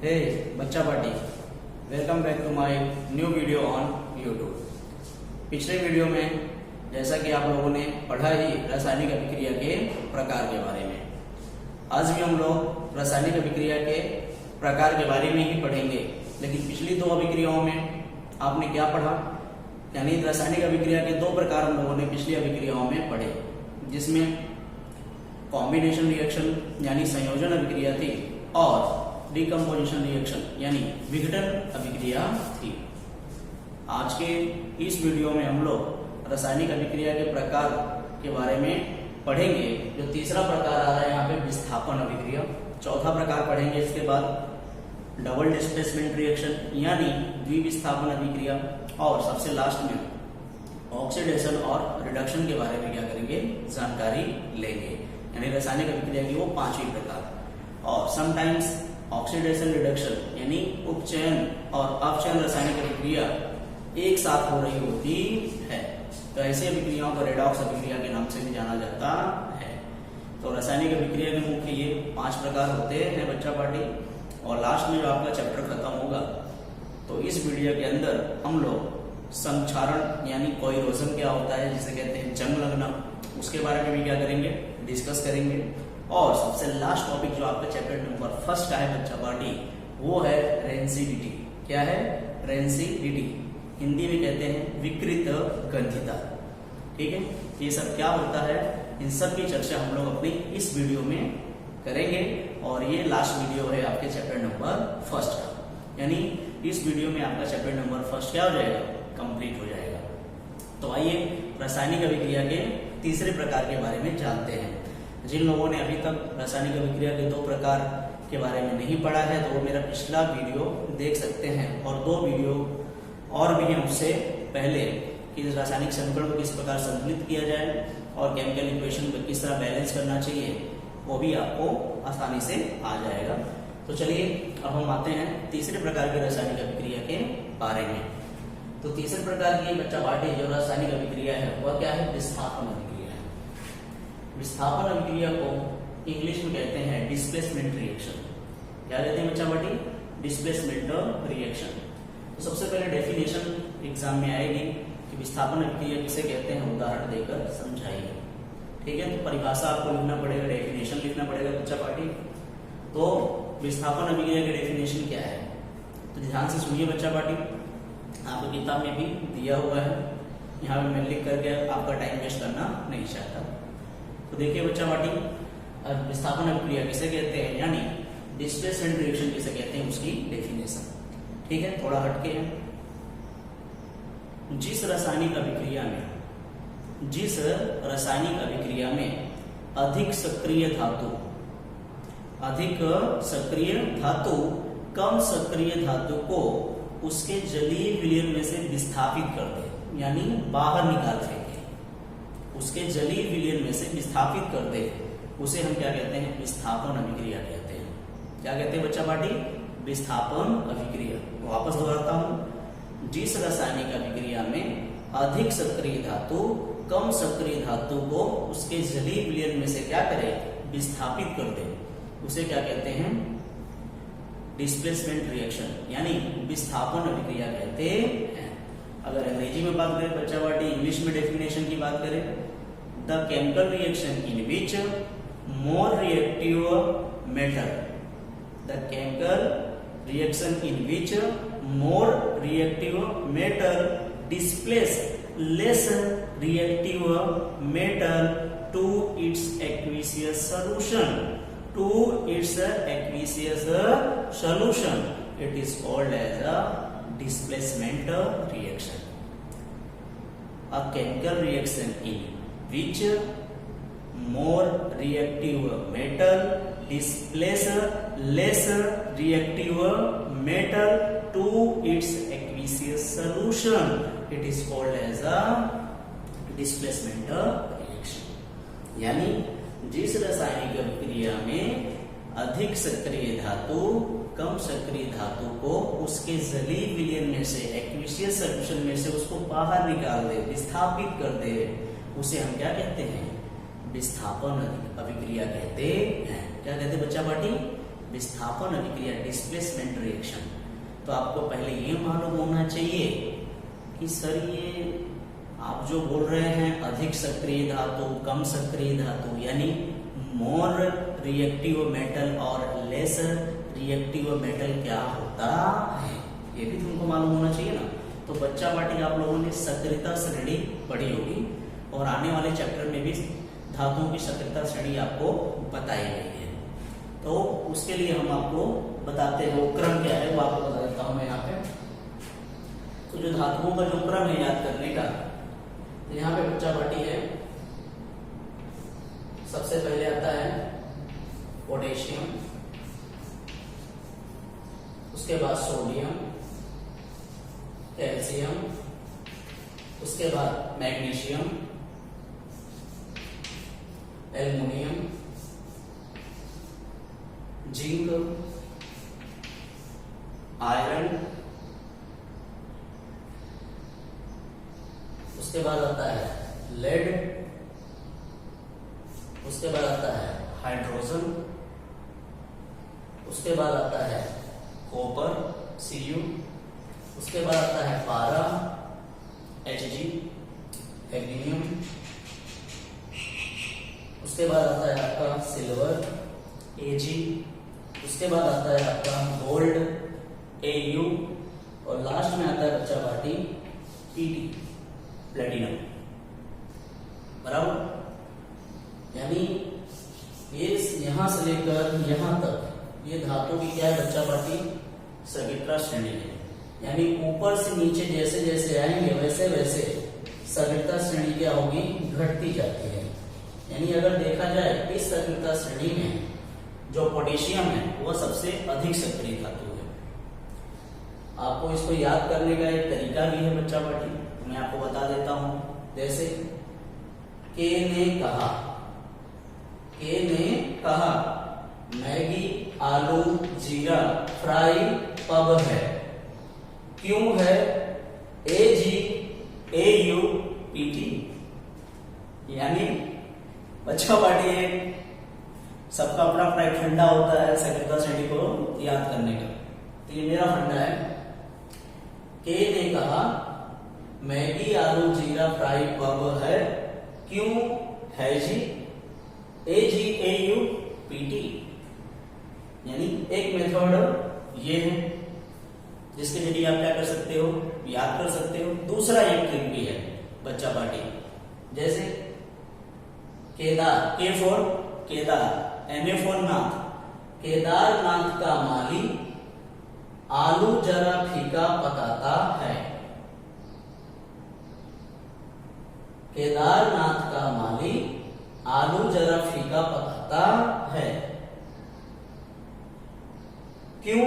हे बच्चा party, welcome back to my new video on YouTube. पिछले video में जैसा कि आप लोगों ने पढ़ा ही रासायनिक अभिक्रिया के प्रकार के बारे में, आज भी हम लोग रासायनिक अभिक्रिया के प्रकार के बारे में ही पढ़ेंगे। लेकिन पिछली दो अभिक्रियाओं में आपने क्या पढ़ा, यानी रासायनिक अभिक्रिया के दो प्रकार हम लोगों ने पिछली अभिक्रियाओं में पढ़े, जिसमें कॉम्बिनेशन रिएक्शन यानी संयोजन अभिक्रिया थी और डिकम्पोजिशन रिएक्शन यानी विघटन अभिक्रिया थी। आज के इस वीडियो में हम लोग रासायनिक अभिक्रिया के प्रकार के बारे में पढ़ेंगे। जो तीसरा प्रकार आ रहा है यहाँ पे विस्थापन अभिक्रिया, चौथा प्रकार पढ़ेंगे इसके बाद डबल डिस्प्लेसमेंट रिएक्शन यानी द्विविस्थापन अभिक्रिया, और सबसे लास्ट में ऑक्सीडेशन और रिडक्शन के बारे में क्या करेंगे, जानकारी लेंगे। यानी रासायनिक अभिक्रिया की वो पांचवी प्रकार। और समटाइम्स ऑक्सीडेशन रिडक्शन यानी उपचयन और अपचयन रासायनिक अभिक्रिया एक साथ हो रही होती है, तो ऐसी अभिक्रियाओं को रेडॉक्स अभिक्रिया के नाम से भी जाना जाता है। तो रासायनिक अभिक्रिया के मुख्य ये 5 प्रकार होते हैं बच्चा पार्टी। और लास्ट में जो आपका चैप्टर खत्म होगा तो इस वीडियो के अंदर हम लोग संक्षारण यानी कोइरोजन क्या होता है, जिसे कहते हैं जंग लगना, उसके बारे में भी क्या करेंगे, डिस्कस करेंगे। और सबसे लास्ट टॉपिक जो आपका चैप्टर नंबर 1 का है बच्चा पार्टी, वो है रेंसिडिटी। क्या है, रेंसिडिटी, हिंदी में कहते हैं विकृत गंधिता। ठीक है, ये सब क्या होता है, इन सब की चर्चा हम लोग अपनी इस वीडियो में करेंगे। और ये लास्ट वीडियो है आपके चैप्टर नंबर 1 का, यानी इस वीडियो में आपका चैप्टर नंबर 1 क्या हो जाएगा, कंप्लीट हो जाएगा। तो आइए रासायनिक अभिक्रिया के तीसरे प्रकार के बारे में जानते हैं। जिन लोगों ने अभी तक रासायनिक अभिक्रिया के 2 प्रकार के बारे में नहीं पढ़ा है तो वो मेरा पिछला वीडियो देख सकते हैं, और 2 वीडियो और भी हैं उससे पहले कि रासायनिक समीकरण को किस प्रकार संतुलित किया जाए और केमिकल इक्वेशन को किस तरह बैलेंस करना चाहिए, वो भी आपको आसानी से आ जाएगा। तो चलिए अब हम आते हैं तीसरे प्रकार के रासायनिक अभिक्रिया के बारे में। तो तीसरे प्रकार की बच्चा पार्टी जो रासायनिक अभिक्रिया है वह क्या है, विस्थापन अभिक्रिया। विस्थापन अभिक्रिया को इंग्लिश में कहते हैं डिस्प्लेसमेंट रिएक्शन। क्या कहते हैं बच्चा पार्टी, डिस्प्लेसमेंट रिएक्शन। तो सबसे पहले डेफिनेशन एग्जाम में आएगी कि विस्थापन अभिक्रिया किसे कहते हैं, उदाहरण देकर समझाइए। ठीक है, तो परिभाषा आपको लिखना पड़ेगा, डेफिनेशन लिखना पड़ेगा बच्चा पार्टी। तो विस्थापन अभिक्रिया की डेफिनेशन क्या है, तो ध्यान से सुनिए बच्चा पार्टी, आपको किताब में भी दिया हुआ है, यहाँ पे मैं लिख करके आपका टाइम वेस्ट करना नहीं चाहता। तो देखिए बच्चा पार्टी, विस्थापन अभिक्रिया किसे कहते हैं यानी डिस्प्लेसमेंट रिएक्शन किसे कहते हैं, उसकी डेफिनेशन। ठीक है, थोड़ा हटके है। जिस रासायनिक अभिक्रिया में अधिक सक्रिय धातु कम सक्रिय धातु को उसके जलीय विलयन में से विस्थापित कर दे, यानी बाहर निकाल फेंके, उसके जलीय विलयन में से विस्थापित कर दे, उसे हम क्या कहते हैं, विस्थापन अभिक्रिया कहते हैं। क्या कहते हैं बच्चा पार्टी, विस्थापन अभिक्रिया। वापस दोहराता हूं, जिस रासायनिक अभिक्रिया में अधिक सक्रिय धातु कम सक्रिय धातु को उसके जलीय विलयन में से क्या करे, विस्थापित कर दे, उसे क्या कहते हैं, डिस्प्लेसमेंट रिएक्शन यानी विस्थापन अभिक्रिया कहते हैं। अगर अंग्रेजी में बात करें बच्चा पार्टी, इंग्लिश में डेफिनेशन की बात करें, the chemical reaction in which more reactive metal, the chemical reaction in which more reactive metal displace less reactive metal to its aqueous solution, it is called as a displacement reaction. A chemical reaction in which more reactive metal displace less reactive metal to its aqueous solution, it is called as a displacement reaction. यानी जिस रासायनिक अभिक्रिया में अधिक सक्रिय धातु कम सक्रिय धातु को उसके जलीय विलयन में से, एक्वियस सॉल्यूशन में से उसको बाहर निकाल दे, विस्थापित कर दे, उसे हम क्या कहते हैं, विस्थापन अभिक्रिया कहते हैं। क्या कहते हैं बच्चा पार्टी, विस्थापन अभिक्रिया, डिस्प्लेसमेंट रिएक्शन। तो आपको पहले ये मालूम होना चाहिए कि सर ये आप जो बोल रहे हैं अधिक सक्रिय धातु, कम सक्रिय धातु, यानी मोर रिएक्टिव मेटल और लेस रिएक्टिव मेटल क्या होता है, ये भी तुमको मालूम होना चाहिए ना। तो बच्चा पार्टी आप लोगों ने सक्रियता श्रेणी पढ़ी होगी और आने वाले चैप्टर में भी धातुओं की सक्रियता श्रेणी आपको बताई गई है। तो उसके लिए हम आपको बताते हैं वो क्रम क्या है, वो आपको बता देता हूं मैं यहाँ पे। तो जो धातुओं का जो क्रम है याद करने का, तो यहाँ पे बच्चा पार्टी है, सबसे पहले आता है पोटेशियम, उसके बाद सोडियम, कैल्शियम, उसके बाद मैग्नीशियम, एल्युमिनियम, जिंक, आयरन, उसके बाद आता है लेड, उसके बाद आता है हाइड्रोजन, उसके बाद आता है कॉपर Cu, उसके बाद आता है पारा Hg, एल्युमिनियम, उसके बाद आता है आपका सिल्वर Ag, उसके बाद आता है आपका गोल्ड Au, और लास्ट में आता है बच्चा पार्टी Pd, प्लेटिनम। बराबर, यानी ये यहां से लेकर यहां तक ये धातु की क्या है बच्चा पार्टी, सक्रियता श्रेणी है। यानी ऊपर से नीचे जैसे जैसे आएंगे वैसे वैसे सक्रियता श्रेणी क्या होगी, घटती जाती है। यानी अगर देखा जाए इस सक्रियता श्रेणी में जो पोटेशियम है वह सबसे अधिक सक्रिय धातु है। आपको इसको याद करने का एक तरीका भी है बच्चा पार्टी, तो मैं आपको बता देता हूं। जैसे के ने कहा मैगी आलू जीरा फ्राई पब है, क्यों है, AgAuPt। यानी बच्चा पार्टी है, सबका अपना अपना एक फंडा होता है सक्रियता श्रेणी को याद करने का। तो ये मेरा फंडा है, के ने कहा मैगी आलू जीरा फ्राई पब है, क्यों है जी, AgAuPt। यानी एक मेथड ये है जिसके जरिए आप क्या कर सकते हो, याद कर सकते हो। दूसरा एक ट्रिक भी है बच्चा पार्टी, जैसे केदार, के फॉर केदार, NA फॉर नाथ, केदारनाथ का माली आलू जरा फीका पकाता है। केदारनाथ का माली आलू जरा फीका पकाता है, क्यों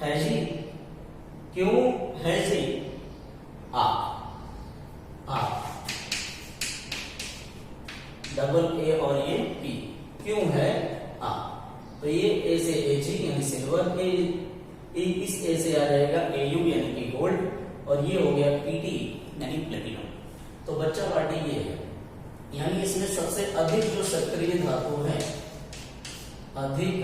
है जी, क्यों है जी, आप डबल ए और ये पी, क्यों है आप। तो ये ए से Ag यानी सिल्वर, इस ए से आ जाएगा Au यानी कि गोल्ड, और ये हो गया Pt यानी प्लेटिनम। तो बच्चा पार्टी ये है, यानी इसमें सबसे अधिक जो सक्रिय धातु है, अधिक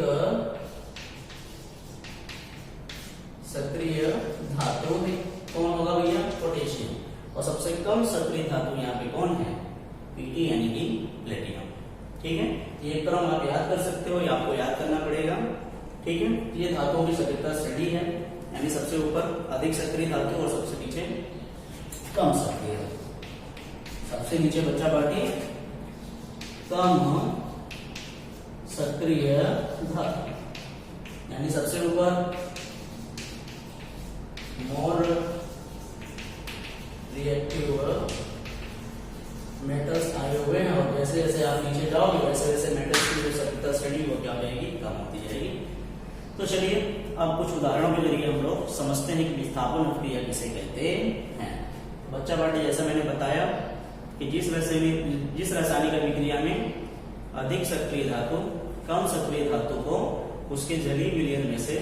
सक्रिय धातु में कौन होगा भैया, पोटेशियम, और सबसे कम सक्रिय धातु यहाँ पे कौन है, Pt यानी कि प्लेटिनम। ठीक है, ये क्रम आप याद कर सकते हो, ये आपको याद करना पड़ेगा। ठीक है, ये धातुओं की सक्रियता श्रेणी है, यानी सबसे ऊपर अधिक सक्रिय धातु और सबसे नीचे कम सक्रिय, सबसे नीचे बच्चा पार्टी कम सक्रिय धातु, यानी सबसे ऊपर मोर रिएक्टिव मेटल्स आए हुए हैं, और जैसे जैसे आप नीचे जाओगे वैसे वैसे मेटल्स की जो सक्रियता श्रेणी वो क्या जाएगी, कम होती जाएगी। तो चलिए अब कुछ उदाहरणों के जरिए हम लोग समझते हैं कि विस्थापन अभिक्रिया किसे कहते हैं। बच्चा पार्टी जैसा मैंने बताया कि जिस रासायनिक अभिक्रिया में अधिक सक्रिय धातु कम सक्रिय धातु को उसके जलीय विलयन में से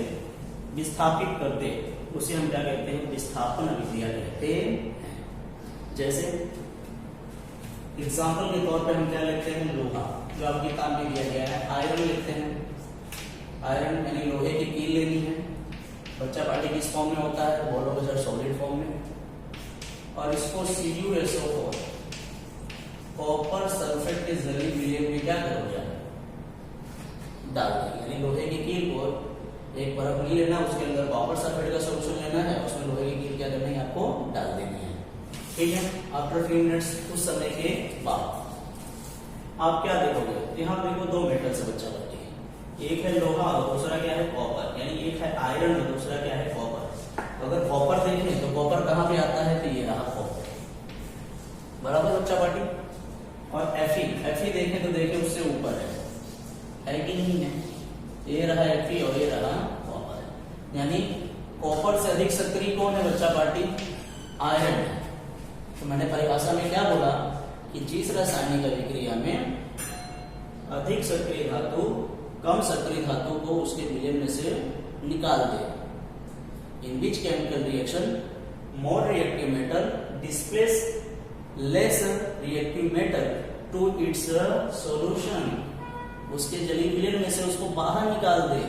विस्थापित कर दे, उसे हम क्या कहते हैं, विस्थापन अभिक्रिया कहते हैं। जैसे एग्जाम्पल के तौर पे हम क्या लिखते हैं, लोहा, जो आपकी किताब में दिया गया है, आयरन लिखते हैं। आयरन यानी लोहे की कील लेनी है। बच्चा पार्टी किस फॉर्म में होता है, बोलोगे सर सॉलिड फॉर्म में। और इसको CuSO4 कॉपर सल्फेट के जरिए विलयन में क्या करोगे, डाल देंगे। यानी लोहे की कील को एक बर्फ नहीं लेना, उसके अंदर कॉपर सल्फेट का सोल्यूशन लेना है, उसमें लोहे की कील क्या करनी है, आपको डाल देनी है। ठीक है। आफ्टर फ्यू मिनट्स, कुछ समय के बाद आप क्या देखोगे, यहाँ देखो दो मेटल्स है बच्चा पार्टी, एक है लोहा और दूसरा क्या है कॉपर, यानी एक है आयरन और दूसरा क्या है कॉपर। तो अगर कॉपर देखें तो कॉपर कहाँ पे आता है, तो ये रहा कॉपर, बराबर बच्चा पार्टी। और Fe देखें तो देखें उससे ऊपर है कि नहीं है, ये रहा Fe और ये रहा कॉपर। यानी कॉपर से अधिक सक्रिय कौन है बच्चा पार्टी, आयरन है। तो मैंने परिभाषा में क्या बोला कि जिस रासायनिक अभिक्रिया में अधिक सक्रिय धातु कम सक्रिय धातु को उसके विलयन में से निकाल दे, in which chemical reaction more reactive metal displace less reactive metal to its solution, उसके जलीय विलयन में से उसको बाहर निकाल दे,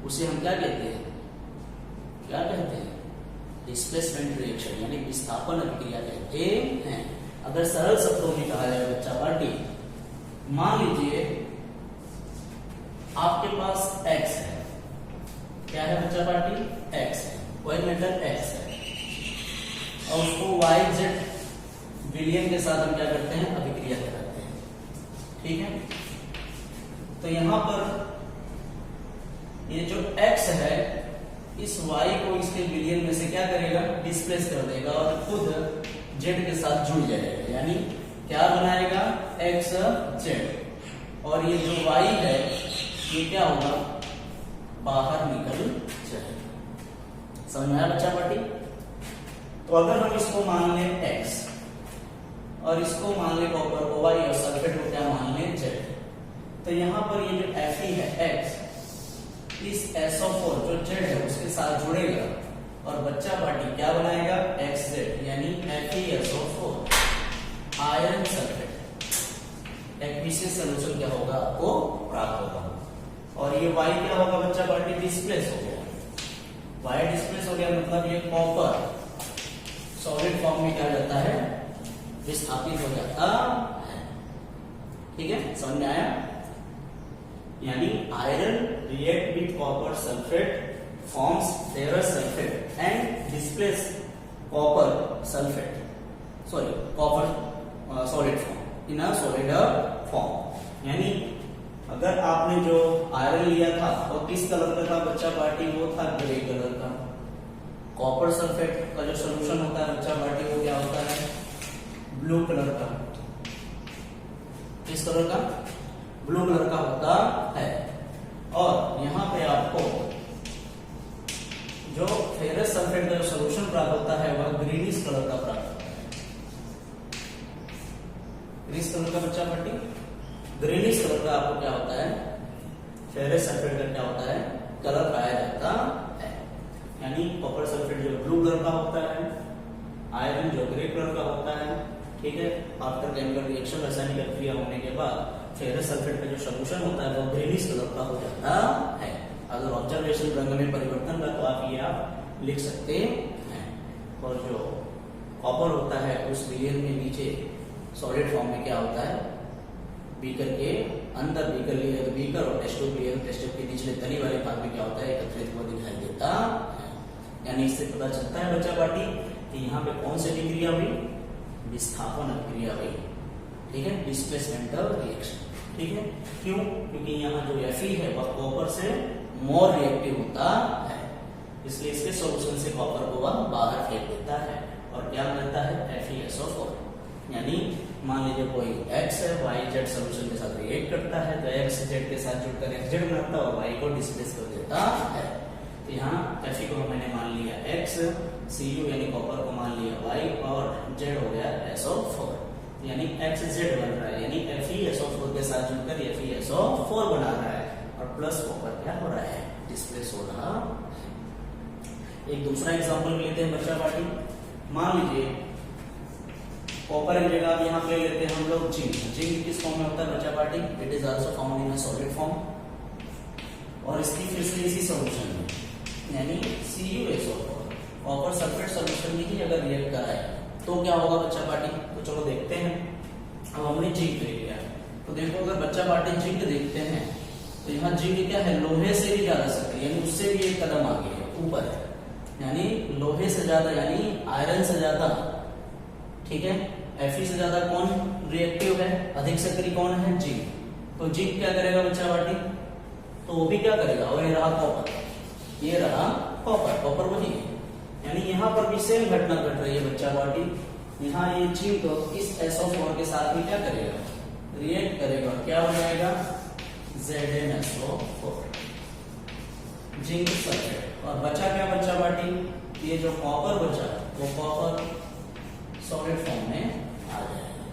उसे हम क्या कहते हैं, क्या कहते हैं, डिस्प्लेसमेंट रिएक्शन यानी विस्थापन अभिक्रिया कहते हैं। अगर सरल शब्दों में कहा जाए बच्चा पार्टी, मान लीजिए आपके पास X है, क्या है बच्चा पार्टी, X है, कोई मेटल X है, और उसको YZ विलयन के साथ हम क्या करते हैं, अभिक्रिया कराते हैं। ठीक है। तो यहां पर ये जो X है इस Y को इसके विलयन में से क्या करेगा, डिस्प्लेस कर देगा और खुद Z के साथ जुड़ जाएगा, यानी क्या बनाएगा, XZ। और ये जो Y है ये क्या होगा, बाहर निकल जाएगा। समझ में आया बच्चा पार्टी। तो अगर हम इसको मान लें X और इसको मान ले कॉपर को Y और सल्फेट को क्या मान ले Z, तो यहाँ पर ये जो Fe है X इस SO4 जो Z है उसके साथ जुड़ेगा और बच्चा पार्टी क्या बनाएगा, XZ यानी FeSO4 आयरन सल्फेट। एक विशेष सॉल्यूशन क्या होगा, आपको प्राप्त होगा। और ये Y क्या होगा बच्चा पार्टी, डिस्प्लेस हो गया। Y डिस्प्लेस हो गया मतलब ये कॉपर सॉलिड फॉर्म में क्या जाता है, विस्थापित हो जाता है। ठीक है, समझ में आया। यानी iron react with copper sulphate forms ferrous sulphate and displace copper sulphate, sorry copper solid form in a solid form. यानी अगर आपने जो आयरन लिया था वो किस कलर का था बच्चा पार्टी, वो था ग्रे कलर का। कॉपर सल्फेट का जो सोल्यूशन होता है बच्चा पार्टी वो क्या होता है, ब्लू कलर का। किस कलर का, ब्लू कलर का होता है। और यहाँ पे आपको जो फेरस सल्फेट का जो सोल्यूशन प्राप्त होता है वह ग्रीनिश कलर का प्राप्त होता है। ग्रीनिश कलर का बच्चा पार्टी, ग्रीनिश कलर का आपको क्या होता है, फेरस सल्फेट का क्या होता है, कलर पाया जाता है। यानी कॉपर सल्फेट जो ब्लू कलर का होता है, आयरन जो ग्रे कलर का होता है। ठीक है। आफ्टर केमिकल रिएक्शन रासायनिक अभिक्रिया होने के बाद फेरस सल्फेट का जो सोल्यूशन होता है वो ग्रीनिश कलर का हो जाता है। अगर ऑब्जर्वेशन रंग में परिवर्तन का तो आप ये आप लिख सकते हैं। और जो कॉपर होता है उस विलयन में नीचे सॉलिड फॉर्म में क्या होता है, बीकर के अंदर बीकर लिए तो बीकर और टेस्ट ट्यूब लिए टेस्ट ट्यूब के निचले तली वाले भाग में क्या होता है, एकत्रित हुआ दिखाई देता है। यानी इससे पता चलता है बच्चा पार्टी कि यहाँ पे कौन सी अभिक्रिया हुई, विस्थापन अभिक्रिया हुई। ठीक है, डिस्प्लेसमेंटल रिएक्शन। ठीक है, क्यों, क्योंकि यहाँ जो Fe है वह कॉपर से मोर रिएक्टिव होता है, इसलिए इसके सोल्यूशन से कॉपर को वह बाहर फेंक देता है और क्या मिलता है, FeSO4। यानी मान लीजिए कोई X है, YZ सोल्यूशन के साथ रिएक्ट करता है तो X Z के साथ जुड़कर XZ बनाता है और Y को डिस्प्लेस कर देता है। तो यहाँ Fe को मैंने मान लिया X, Cu यानी कॉपर को मान लिया Y और Z हो गया SO4, यानी XZ बन रहा है, यानी FeSO4 के साथ जुड़कर FeSO4 बना रहा है और प्लस कॉपर क्या हो रहा है, डिस्प्लेस हो रहा है। एक दूसरा एग्जांपल लेते हैं बच्चा पार्टी। मान लीजिए कॉपर की जगह आप यहाँ पे लेते हैं हम लोग जिंक। जिंक किस फॉर्म में होता है बच्चा party, it is also found in a solid form. और इसकी फिर से इसी सोल्यूशन में, यानी CuSO4 कॉपर सल्फेट सोल्यूशन में ही अगर रिएक्ट कराए तो क्या होगा बच्चा पार्टी। तो चलो देखते हैं। अब हमने जिंक देख लिया, तो देखो अगर बच्चा पार्टी जिंक देखते हैं तो यहाँ जिंक क्या है, लोहे से भी ज्यादा सक्रिय, यानी उससे भी एक कदम आगे है, ऊपर है, यानी लोहे से ज्यादा, यानी आयरन से ज्यादा, ठीक है। Fe से ज्यादा कौन रिएक्टिव है, अधिक सक्रिय कौन है, जिंक। तो जिंक क्या करेगा बच्चा पार्टी, तो वो भी क्या करेगा, और ये रहा कॉपर, ये रहा कॉपर, कॉपर वही है, यानी यहाँ पर भी सेम घटना घट रही है बच्चा पार्टी। यहाँ ये जिंक इस SO4 के साथ में क्या करेगा, रिएक्ट करेगा, क्या हो जाएगा, ZnSO4 जिंक सल्फेट। और बचा क्या बच्चा पार्टी, ये जो कॉपर बचा वो कॉपर सॉलिड फॉर्म में आ जाएगा।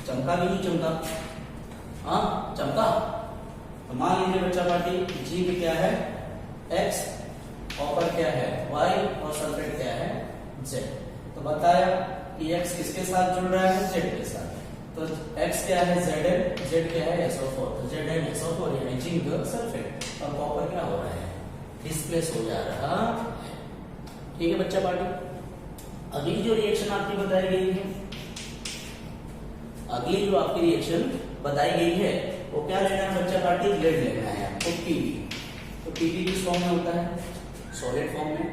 चमका भी नहीं चमका, हाँ चमका। तो मान लीजिए बच्चा पार्टी जिंक क्या है X, कॉपर क्या है Y और सल्फेट क्या है Z। तो बताया कि X किसके साथ जुड़ रहा है, Z के साथ। तो X क्या है Zn, Z क्या है SO4, तो ZnSO4 यानी जिंक सल्फेट, और कॉपर क्या हो रहा है, डिस्प्लेस हो जा रहा है। ठीक है बच्चा पार्टी। अगली जो रिएक्शन आपकी बताई गई है, अगली जो आपकी रिएक्शन बताई गई है वो क्या लेना है बच्चा पार्टी, लेड लेना है आपको, Pb। तो Pb किस फॉर्म में होता है, सॉलिड फॉर्म में।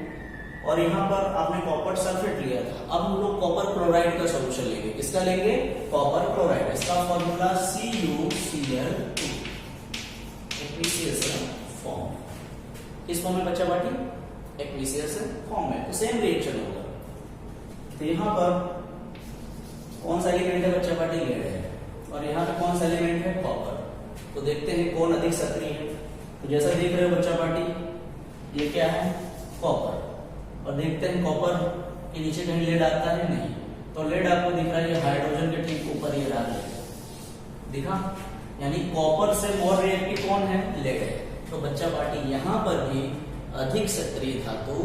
और यहाँ पर आपने कॉपर सल्फेट लिया था, अब हम लोग कॉपर क्लोराइड का सॉल्यूशन लेंगे। किसका लेंगे, कॉपर क्लोराइड। इसका फॉर्मूला CuCl2, एक्वियस फॉर्म। किस फॉर्म में बच्चा पार्टी, एक्वियस फॉर्म में। तो सेम रिएक्शन होगा। तो यहाँ पर कौन सा एलिमेंट है बच्चा पार्टी, लेड है, और यहाँ पे कौन सा एलिमेंट है, कॉपर। तो देखते हैं कौन अधिक सक्रिय है। तो जैसा देख रहे हो बच्चा पार्टी, ये क्या है, कॉपर, और देखते हैं कॉपर के नीचे कहीं लेड आता है, नहीं। तो लेड आपको दिख रहा है हाइड्रोजन के ठीक ऊपर ये रहा, दिखा, यानी कॉपर से मोर रिएक्टिव कौन है, लेड है। तो बच्चा पार्टी यहाँ पर भी अधिक सक्रिय धातु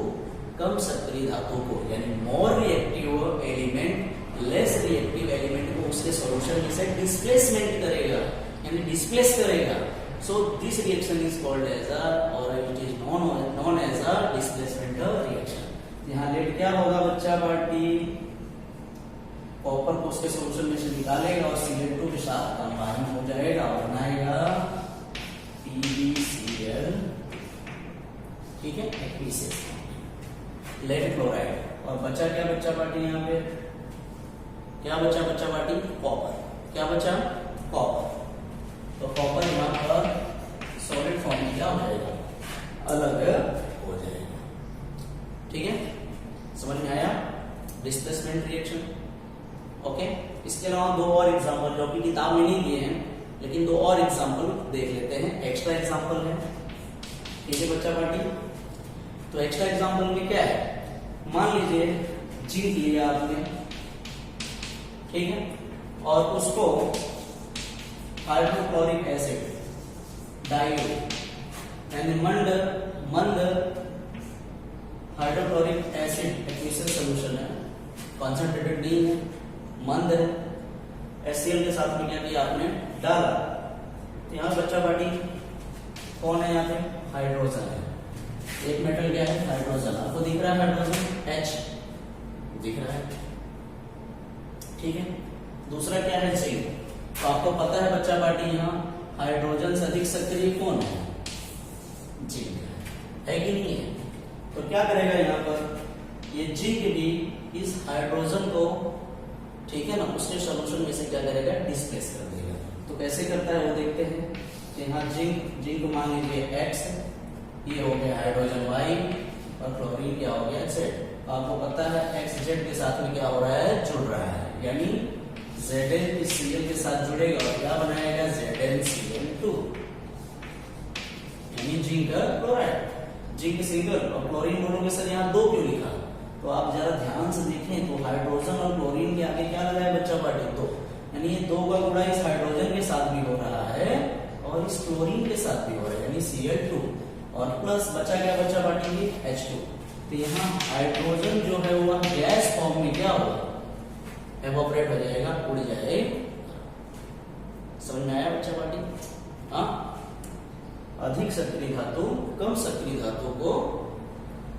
कम सक्रिय धातु को, यानी more reactive element less reactive element को उसके सॉल्यूशन में से डिस्प्लेसमेंट करेगा, यानी डिस्प्लेस करेगा। So this reaction is called as a, or it is known as a displacement reaction. यहाँ लेड क्या होगा बच्चा पार्टी, कॉपर को उसके सॉल्यूशन में से निकालेगा और Cl2 के साथ कंबाइन हो जाएगा और बनाएगा PbCl, ठीक है, एक्वियस लेड क्लोराइड। और बचा क्या बच्चा पार्टी, यहाँ पे क्या बचा बच्चा पार्टी, कॉपर। क्या बचा, कॉपर। तो कॉपर यहाँ पर सॉलिड फॉर्म में क्या हो जाएगा, अलग हो जाएगा। ठीक है, समझ में आया, डिस्प्लेसमेंट रिएक्शन। ओके, इसके अलावा दो और एग्जांपल जो कि किताब में नहीं दिए हैं, लेकिन दो और एग्जांपल देख लेते हैं, एक्स्ट्रा एग्जांपल है। ठीक है बच्चा पार्टी। तो एक्स्ट्रा एग्जांपल में क्या है, मान लीजिए जिंक लिया आपने, ठीक है, और उसको हाइड्रोक्लोरिक एसिड डाइल्यूट, यानी मंद हाइड्रोक्लोरिक एसिड एक्वियस सॉल्यूशन है, कॉन्सेंट्रेटेड नहीं है, मंद है, HCl के साथ में क्या किया आपने, डाला। तो यहाँ बच्चा पार्टी कौन है, यहाँ पे हाइड्रोजन है, एक मेटल क्या है, हाइड्रोजन। आपको दिख रहा है हाइड्रोजन, H दिख रहा है, ठीक है। दूसरा क्या है, जिंक। तो आपको पता है बच्चा पार्टी यहाँ हाइड्रोजन से अधिक सक्रिय कौन है, जिंक है कि नहीं है। तो क्या करेगा यहाँ पर, ये जिंक भी इस हाइड्रोजन को, ठीक है ना, उसके सॉल्यूशन में से क्या करेगा, डिस्प्लेस कर देगा। तो कैसे करता है वो देखते हैं। यहाँ जिंक मान लीजिए X, ये हो गया हाइड्रोजन Y, और क्लोरीन क्या हो गया Z। आपको पता है XZ के साथ में क्या हो रहा है, जुड़ रहा है, यानी Zn इस Cl के साथ जुड़ेगा और क्या बनाएगा, ZnCl2, यानी जिंक क्लोराइड। जिंक सिंगल और क्लोरीन बोलोगे सर यहाँ दो क्यों लिखा, तो आप जरा ध्यान से देखें तो हाइड्रोजन और क्लोरीन के आगे क्या लगा है बच्चा पार्टी, दो, यानी ये दो का गुणा इस हाइड्रोजन के साथ भी हो रहा है और इस क्लोरीन के साथ भी हो रहा है, यानी Cl2, और प्लस बचा क्या बच्चा पार्टी, H2। तो यहाँ हाइड्रोजन जो है वो गैस फॉर्म में क्या होगा, एवोपरेट हो जाएगा, उड़ जाएगा। समझ में आया बच्चा पार्टी, हाँ। अधिक सक्रिय धातु कम सक्रिय धातु को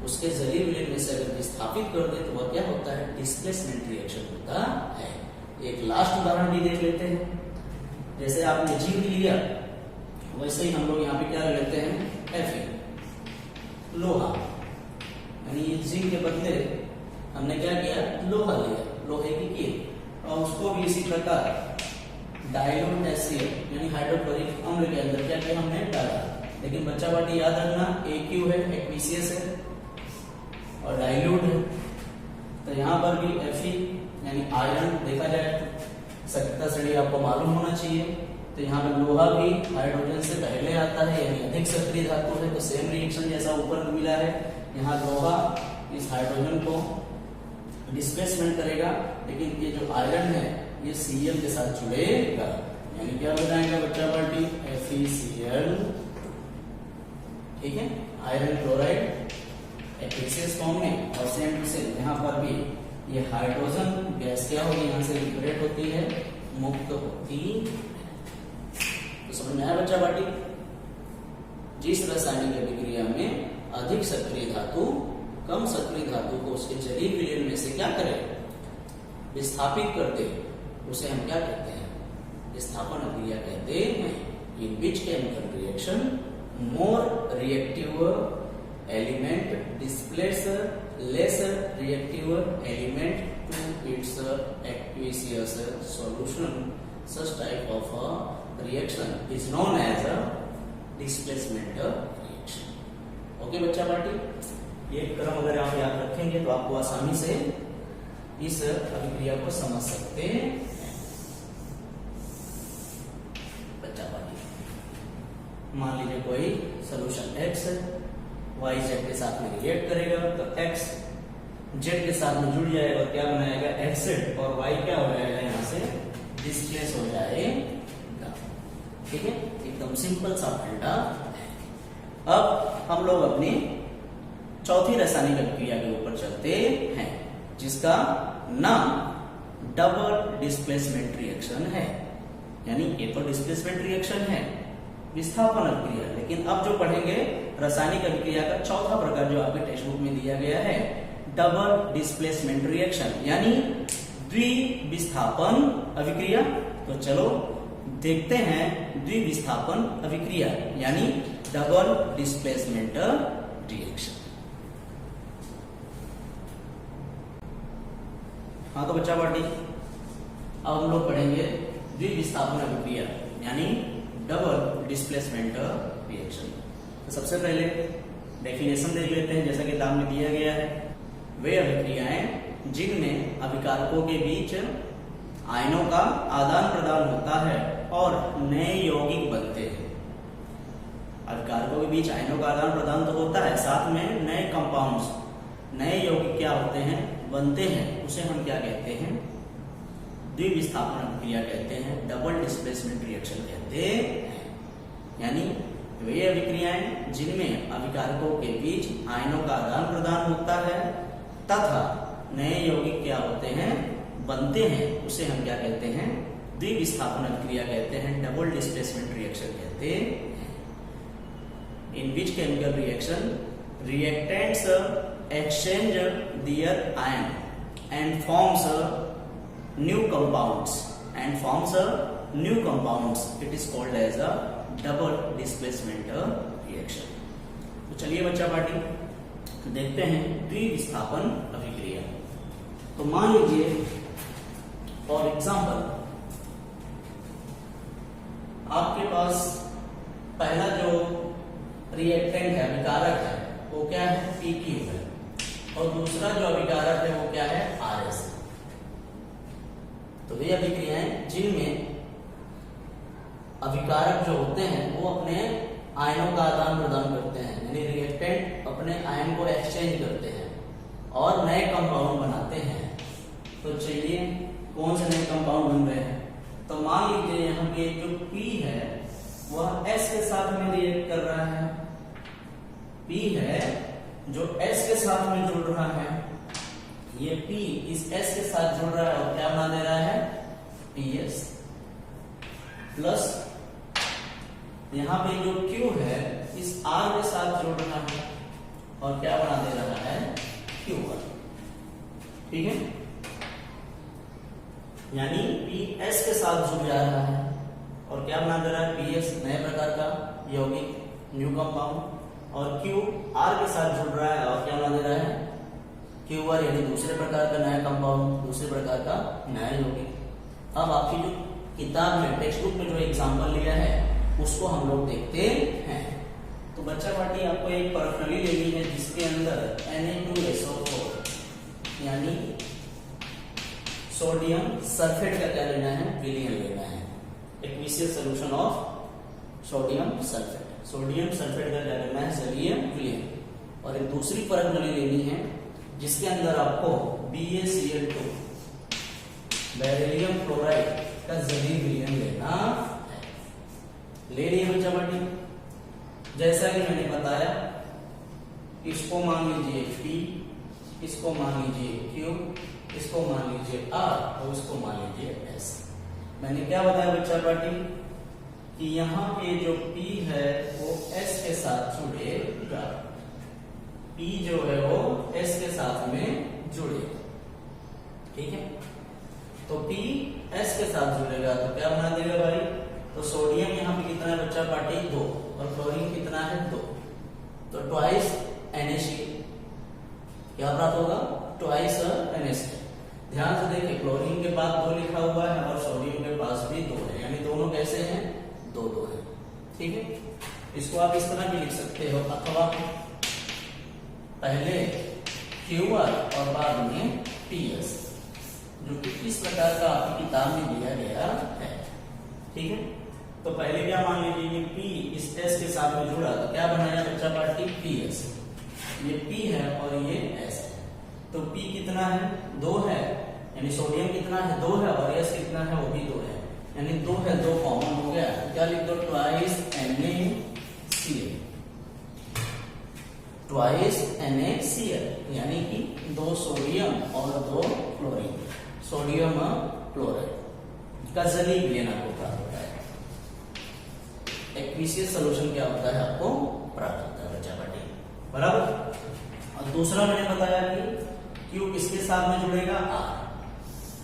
उसके जलीय विलयन में से अगर विस्थापित कर दे तो वह क्या होता है, डिस्प्लेसमेंट रिएक्शन होता है। एक लास्ट उदाहरण भी देख लेते हैं। जैसे आपने जिंक लिया वैसे ही हम लोग यहाँ पे क्या लेते हैं, Fe, लोहा। यानी जिंक के बदले हमने क्या किया, लोहा लिया, लोहे की कील, और उसको भी इसी प्रकार डाइल्यूट HCl यानी हाइड्रोक्लोरिक अम्ल के अंदर क्या किया, हमने डाला। लेकिन बच्चा बाटी याद रखना, AQ है, एक्विसियस है और डाइल्यूट है। तो यहाँ पर भी Fe यानी आयरन देखा जाए सक्रियता श्रेणी आपको मालूम होना चाहिए। तो यहाँ पे लोहा भी हाइड्रोजन से पहले आता है यानी अधिक सक्रिय धातु है, तो सेम रिएक्शन जैसा ऊपर मिला है। यहाँ लोहा इस हाइड्रोजन को डिस्प्लेसमेंट करेगा, लेकिन ये जो आयरन है ये Cl के साथ जुड़ेगा, यानी क्या बताएगा बच्चा पार्टी, FeCl। ठीक है, आयरन क्लोराइड एक्विसियस फॉर्म में, और सेम टू सेम यहाँ पर भी ये हाइड्रोजन गैस क्या होगी, यहाँ से लिबरेट होती है, मुक्त होती है। तो समझ में आया बच्चा पार्टी, जिस रासायनिक अभिक्रिया में अधिक सक्रिय धातु कम सक्रिय धातु को उसके जलीय विलयन में से क्या करे, विस्थापित कर दे, उसे हम क्या कहते हैं, विस्थापन अभिक्रिया कहते हैं। In which chemical reaction more reactive element displace less reactive element to its aqueous solution. Such type of reaction is known as a displacement reaction. Okay बच्चा पार्टी, ये क्रम अगर आप याद रखेंगे तो आपको आसानी से इस अभिक्रिया को समझ सकते हैं। बच्चा पार्टी, मान लीजिए कोई सोल्यूशन X है, Y Z के साथ में रिएक्ट करेगा तो X Z के साथ में जुड़ जाएगा, क्या बनाएगा, HZ, और Y क्या हो जाएगा, यहाँ से डिस्प्लेस हो जाएगा। ठीक है, एकदम सिंपल सा फंडा है। अब हम लोग अपनी चौथी रासायनिक अभिक्रिया के ऊपर चलते हैं, जिसका नाम डबल डिस्प्लेसमेंट रिएक्शन है। यानी ये तो डिस्प्लेसमेंट रिएक्शन है, विस्थापन अभिक्रिया, लेकिन अब जो पढ़ेंगे रासायनिक अभिक्रिया का चौथा प्रकार जो आपके टेक्स्ट बुक में दिया गया है, डबल डिस्प्लेसमेंट रिएक्शन यानी द्विविस्थापन अभिक्रिया। तो चलो देखते हैं द्विविस्थापन अभिक्रिया यानी डबल डिस्प्लेसमेंट रिएक्शन। हाँ तो बच्चा पार्टी, अब हम लोग पढ़ेंगे द्विविस्थापन अभिक्रिया यानी डबल डिस्प्लेसमेंट रिएक्शन। तो सबसे पहले डेफिनेशन देख लेते हैं, जैसा कि नाम में दिया गया है, वे अभिक्रियाएं जिनमें अभिकारकों के बीच आयनों का आदान प्रदान होता है और नए यौगिक बनते हैं। अभिकारकों के बीच आयनों का आदान प्रदान तो होता है, साथ में नए कंपाउंड्स, नए यौगिक क्या होते हैं, बनते हैं, उसे हम क्या कहते हैं, द्विविस्थापन अभिक्रिया कहते हैं, डबल डिस्प्लेसमेंट रिएक्शन कहते हैं। यानी वे अभिक्रियाएं जिनमें अभिकारकों के बीच आयनों का आदान प्रदान होता है तथा नए यौगिक क्या होते हैं, बनते हैं, उसे हम क्या कहते हैं, द्विविस्थापन अभिक्रिया कहते हैं, डबल डिस्प्लेसमेंट रिएक्शन कहते हैं। In which chemical reaction reactants exchange their ion and forms new compounds it is called as a double displacement reaction। तो चलिए बच्चा पार्टी देखते हैं द्विविस्थापन अभिक्रिया। तो मान लीजिए फॉर एग्जांपल आपके पास पहला जो रिएक्टेंट है, अभिकारक है, वो क्या है, PQ है, और दूसरा जो अभिकारक है वो क्या है, RS है। तो वे अभिक्रियाएं जिनमें अभिकारक जो होते हैं वो अपने आयनों का आदान प्रदान करते हैं, यानी रिएक्टेंट अपने आयन को एक्सचेंज करते हैं और नए कंपाउंड बनाते हैं। तो चलिए कौन से नए कंपाउंड बन रहे हैं, तो मान लीजिए यहाँ पे जो P है वह S के साथ में रिएक्ट कर रहा है, P है जो S के साथ में जुड़ रहा है, ये P इस S के साथ जुड़ रहा है और क्या बना दे रहा है, PS प्लस यहाँ पे जो Q है इस R के साथ जोड़ रहा है और क्या बना दे रहा है Q1। ठीक है, यानी PS के साथ जुड़ जा रहा है और क्या बना दे रहा है PS, नए प्रकार का यौगिक, न्यू कंपाउंड, और Q R के साथ जुड़ रहा है और क्या बना दे रहा है Q1, यानी दूसरे प्रकार का नया कंपाउंड, दूसरे प्रकार का नया यौगिक। अब आपकी जो किताब में, टेक्स्ट बुक में जो एग्जाम्पल लिया है उसको हम लोग देखते हैं। तो बच्चा पार्टी आपको एक परखली लेनी है जिसके अंदर Na2SO4 यानी सोडियम सल्फेट का क्या लेना है, विलयन लेना है, aqueous solution of sodium sulphate. Sodium sulphate का क्या लेना है, जलीय विलयन। और एक दूसरी परखली लेनी है जिसके अंदर आपको BaCl2 बेरिलियम क्लोराइड का जलीय विलयन लेना है। ले लिए बच्चा पार्टी। जैसा कि मैंने बताया, इसको मान लीजिए P, इसको मान लीजिए Q, इसको मान लीजिए R और इसको मान लीजिए S। मैंने क्या बताया बच्चा पार्टी कि यहाँ पे जो P है वो S के साथ जुड़ेगा, P जो है वो S के साथ में जुड़ेगा। ठीक है, तो P S के साथ जुड़ेगा तो क्या बना देगा भाई, तो सोडियम यहाँ पे कितना है बच्चा पार्टी 2 और क्लोरीन कितना है 2, तो ट्वाइस NaCl क्या प्राप्त होगा, ट्वाइस NaCl। ध्यान से देखिए, क्लोरीन के पास 2 लिखा हुआ है और सोडियम के पास भी 2 है, यानी दोनों कैसे हैं, 2-2 है। ठीक है, इसको आप इस तरह भी लिख सकते हो, अथवा पहले Q1 और बाद में PS, जो कि इस प्रकार का आपकी किताब में दिया गया है। ठीक है, तो पहले क्या मान लीजिए ये P इस S के साथ में जुड़ा तो क्या बनाया बच्चा पार्टी PS, ये P है और ये S है। तो P कितना है, 2 है, यानी सोडियम कितना है 2 है और S कितना है वो भी 2 है, यानी 2 है 2 कॉमन हो गया, क्या लिख दो ट्वाइस NaCl, ट्वाइस NaCl, यानी कि 2 सोडियम और 2 क्लोरीन, सोडियम क्लोराइड का जलीय विलयन आपको प्राप्त होता है। एक्वियस सॉल्यूशन क्या होता है आपको प्राप्त होता है बच्चा पार्टी, बराबर। और दूसरा मैंने बताया कि Q किसके साथ में जुड़ेगा, R,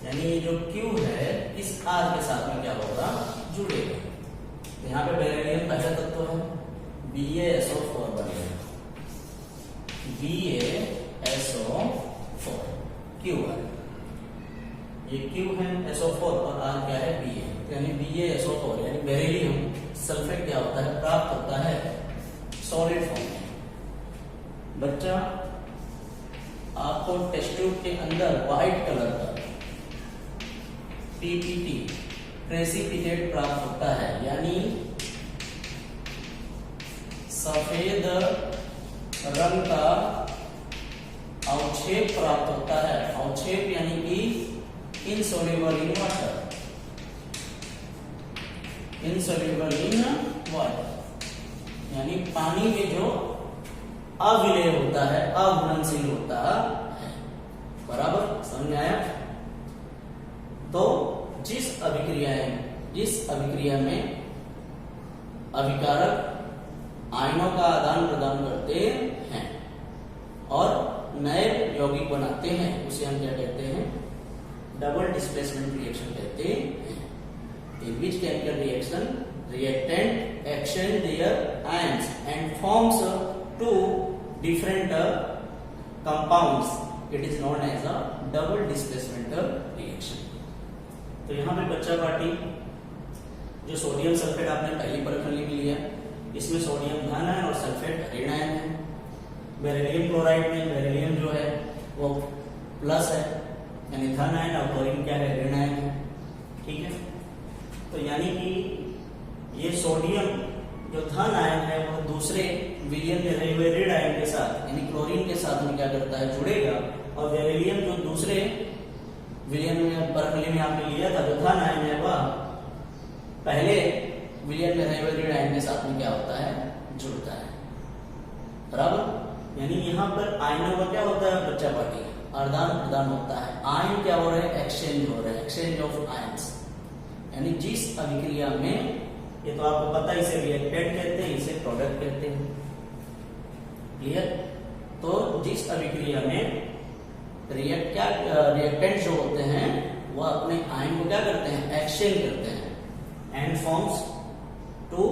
यानी जो Q है इस R के साथ में क्या होगा, जुड़ेगा। तो यहाँ पे बेरिलियम पहला तत्व है, BaSO4 बनेगा, BaSO4 Q1, ये Q है SO4 और R क्या है Ba, यानी BaSO4 यानी बेरिलियम सल्फेट क्या होता है, प्राप्त होता है सॉलिड फॉर्म में। बच्चा आपको टेस्ट ट्यूब के अंदर व्हाइट कलर का PPT प्रेसिपिटेट प्राप्त होता है, यानी सफेद रंग का अवक्षेप प्राप्त होता है। अवक्षेप यानी कि insoluble in water, insoluble in water, यानी पानी में जो अविलेय होता है, अघुलनशील होता है, बराबर, समझ आया। तो जिस अभिक्रिया में अभिकारक आयनों का आदान प्रदान करते हैं और नए यौगिक बनाते हैं उसे हम क्या कहते हैं, डबल डिस्प्लेसमेंट रिएक्शन कहते हैं। In which chemical reaction reactant exchange their ions and forms two different compounds, it is known as a double displacement reaction। तो यहाँ पे बच्चा पार्टी जो सोडियम सल्फेट आपने पहली परखली में लिया, इसमें सोडियम धन आयन और सल्फेट ऋण आयन है। बेरिलियम क्लोराइड में बेरिलियम जो है वो प्लस है, यानी धन आयन, और क्लोरीन क्या है, ऋण आयन है। ठीक है, तो यानी कि ये सोडियम जो धन आयन है वो दूसरे विलयन में रहे हुए ऋण आयन के साथ यानी क्लोरीन के साथ में क्या करता है, जुड़ेगा, और बेरिलियम जो दूसरे विलयन में परखली में आपने लिया था जो धन आयन है वह पहले विलयन में रहे हुए ऋण आयन के साथ में क्या होता है, जुड़ता है, बराबर। यानी यहाँ पर आयनों का क्या होता है बच्चा पार्टी, आदान प्रदान होता है। आयन क्या हो रहे हैं, एक्सचेंज हो रहे हैं, एक्सचेंज ऑफ आयन्स, यानी जिस अभिक्रिया में ये तो आपको पता है, इसे रिएक्टेंट कहते हैं, इसे प्रोडक्ट कहते हैं। क्लियर? तो जिस अभिक्रिया में रिएक्टेंट जो होते हैं वो अपने आयन को क्या करते हैं, एक्सचेंज करते हैं and forms to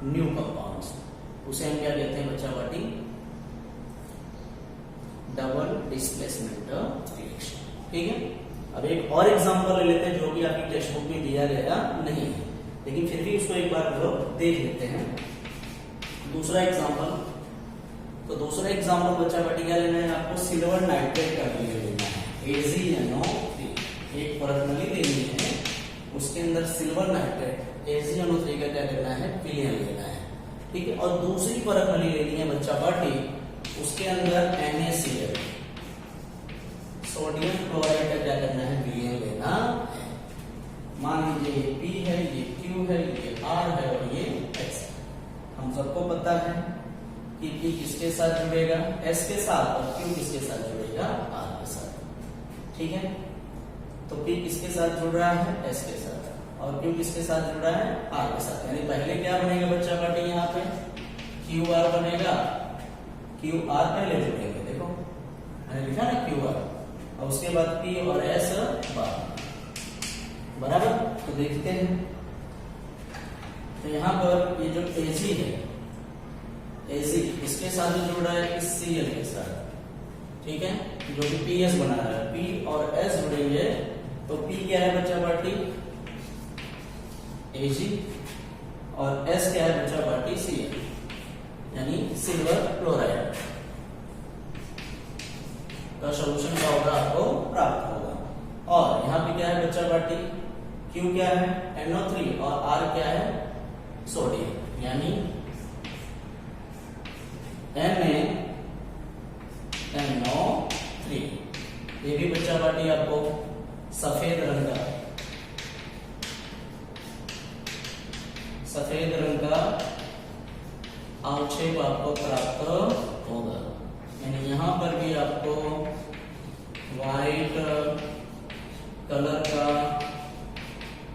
new compounds, उसे हम क्या कहते हैं बच्चा पार्टी, डबल डिस्प्लेसमेंट रिएक्शन। ठीक है, अब एक और एग्जांपल ले लेते हैं जो कि आपकी टेक्स्ट बुक में दिया गया नहीं है, लेकिन फिर भी उसको एक बार हम लोग देख लेते हैं। दूसरा एग्जांपल, तो दूसरा एग्जांपल बच्चा पार्टी क्या लेना है आपको, सिल्वर नाइट्रेट का विलयन लेना है, AgNO3। एक परत नली लेनी है, उसके अंदर सिल्वर नाइट्रेट AgNO3 का क्या करना है, विलयन लेना है। ठीक है, और दूसरी परत नली लेनी है बच्चा पार्टी, उसके अंदर NaCl सोडियम क्लोराइड का क्या करना है, विलयन लेना है। मान लीजिए ये P है, ये Q है, ये R है और ये S। हम सबको पता है कि P किसके साथ जुड़ेगा, S के साथ, और Q किसके साथ जुड़ेगा, R के साथ। ठीक है, तो P किसके साथ जुड़ रहा है, S के साथ, और Q किसके साथ जुड़ रहा है, R के साथ। यानी पहले क्या बनेगा बच्चा पार्टी, यहाँ पे QR बनेगा, QR पहले जुड़ेंगे, देखो मैंने लिखा ना QR, और उसके बाद P और S बाद, बराबर। तो देखते हैं, तो यहाँ पर ये जो Ag है, Ag इसके साथ जुड़ रहा है इस Cl के साथ। ठीक है, जो कि PS बना रहा है, P और S जुड़ेंगे तो P क्या है बच्चा पार्टी, Ag, और S क्या है बच्चा पार्टी, Cl, यानी सिल्वर क्लोराइड का सॉल्यूशन क्या होगा, आपको प्राप्त होगा। और यहाँ पे क्या है बच्चा पार्टी, Q क्या है, NO3, और R क्या है, सोडियम, यानी NaNO3। ये भी बच्चा पार्टी आपको सफेद रंग का अवक्षेप आपको प्राप्त होगा। यानी यहाँ पर भी आपको व्हाइट कलर का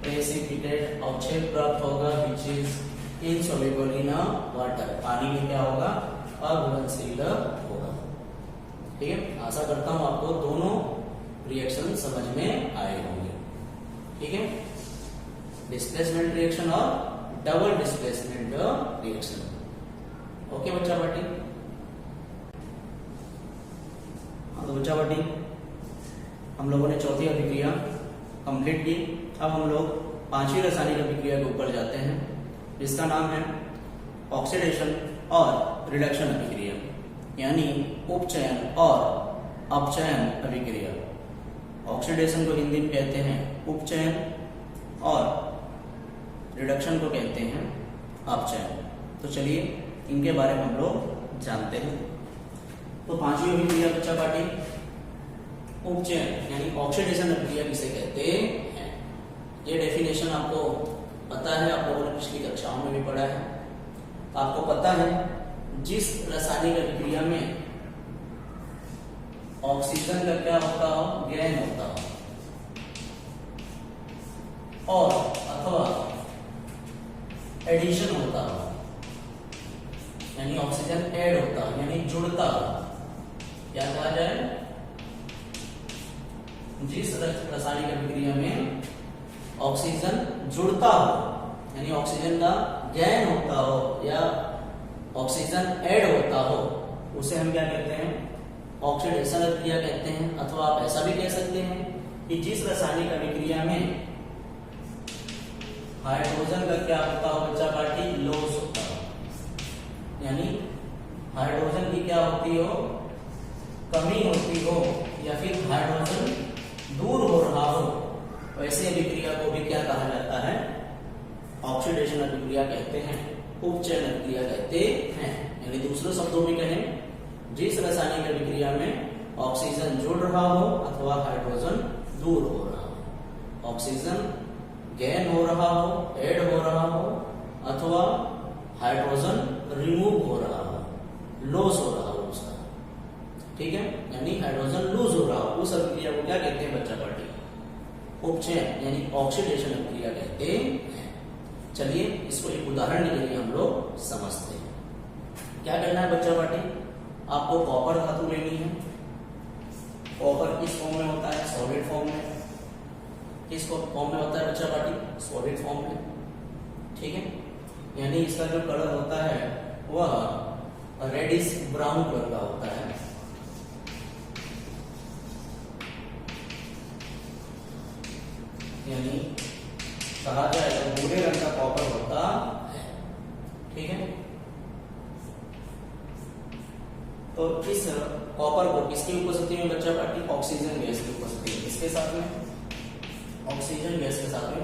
प्रेसिपिटेट अवक्षेप प्राप्त होगा, which is insoluble in water. पानी में क्या होगा, अघुलनशील होगा। ठीक है, आशा करता हूं आपको दोनों रिएक्शन समझ में आए होंगे। ठीक है, डिस्प्लेसमेंट रिएक्शन और डबल डिस्प्लेसमेंट रिएक्शन। ओके बच्चा पार्टी, हाँ तो बच्चा पार्टी हम लोगों ने चौथी अभिक्रिया कंप्लीट की। अब हम लोग पांचवी रासायनिक अभिक्रिया के ऊपर जाते हैं, जिसका नाम है ऑक्सीडेशन और रिडक्शन अभिक्रिया, यानी उपचयन और अपचयन अभिक्रिया। ऑक्सीडेशन को हिंदी में कहते हैं उपचयन और रिडक्शन को कहते हैं अपचयन। तो चलिए इनके बारे में हम लोग जानते हैं। तो पांचवी अभिक्रिया बच्चा पार्टी उपचयन यानी ऑक्सीडेशन अभिक्रिया किसे कहते हैं, ये डेफिनेशन आपको पता है, आप लोगों ने पिछली कक्षाओं में भी पढ़ा है। आपको पता है जिस रासायनिक अभिक्रिया में ऑक्सीजन का क्या होता हो, गैन होता हो, और अथवा एडिशन होता हो, यानी ऑक्सीजन ऐड होता हो, यानी जुड़ता हो, क्या कहा जाए, जिस रासायनिक अभिक्रिया में ऑक्सीजन जुड़ता हो, यानी ऑक्सीजन का गैन होता हो या ऑक्सीजन ऐड होता हो, उसे हम क्या कहते हैं, ऑक्सीडेशन अभिक्रिया कहते हैं। अथवा आप ऐसा भी कह सकते हैं कि जिस रासायनिक अभिक्रिया में हाइड्रोजन का क्या होता हो बच्चा पार्टी, लॉस होता हो, यानी हाइड्रोजन की क्या होती हो, कमी होती हो, या फिर हाइड्रोजन दूर हो रहा हो, वैसे अभिक्रिया को भी क्या कहा जाता है, ऑक्सीडेशन अभिक्रिया कहते हैं, उपचयन अभिक्रिया कहते हैं। यानी दूसरे शब्दों में कहें, जिस रासायनिक अभिक्रिया में ऑक्सीजन जुड़ रहा हो अथवा हाइड्रोजन दूर हो रहा हो, ऑक्सीजन गैन हो रहा हो, ऐड हो रहा हो, अथवा हाइड्रोजन रिमूव हो रहा हो, लॉस हो रहा हो उसका, ठीक है, यानी हाइड्रोजन लूज हो रहा हो, उस अभिक्रिया को क्या कहते हैं बच्चा पार्टी, उपचयन यानी ऑक्सीडेशन अभिक्रिया कहते हैं। चलिए इसको एक उदाहरण के जरिए हम लोग समझते हैं। क्या करना है बच्चा पार्टी, आपको कॉपर धातु लेनी है। कॉपर किस फॉर्म में होता है, सॉलिड फॉर्म में। किस फॉर्म में होता है बच्चा पार्टी, सॉलिड फॉर्म में, ठीक है। यानी इसका जो कलर होता है वह रेडिश ब्राउन कलर का होता है। यानी कहा जाए तो भूरे रंग का कॉपर होता है, ठीक है। तो इस कॉपर को किसकी उपस्थिति में बच्चा पार्टी, ऑक्सीजन गैस की उपस्थिति में, इसके साथ में ऑक्सीजन गैस के साथ में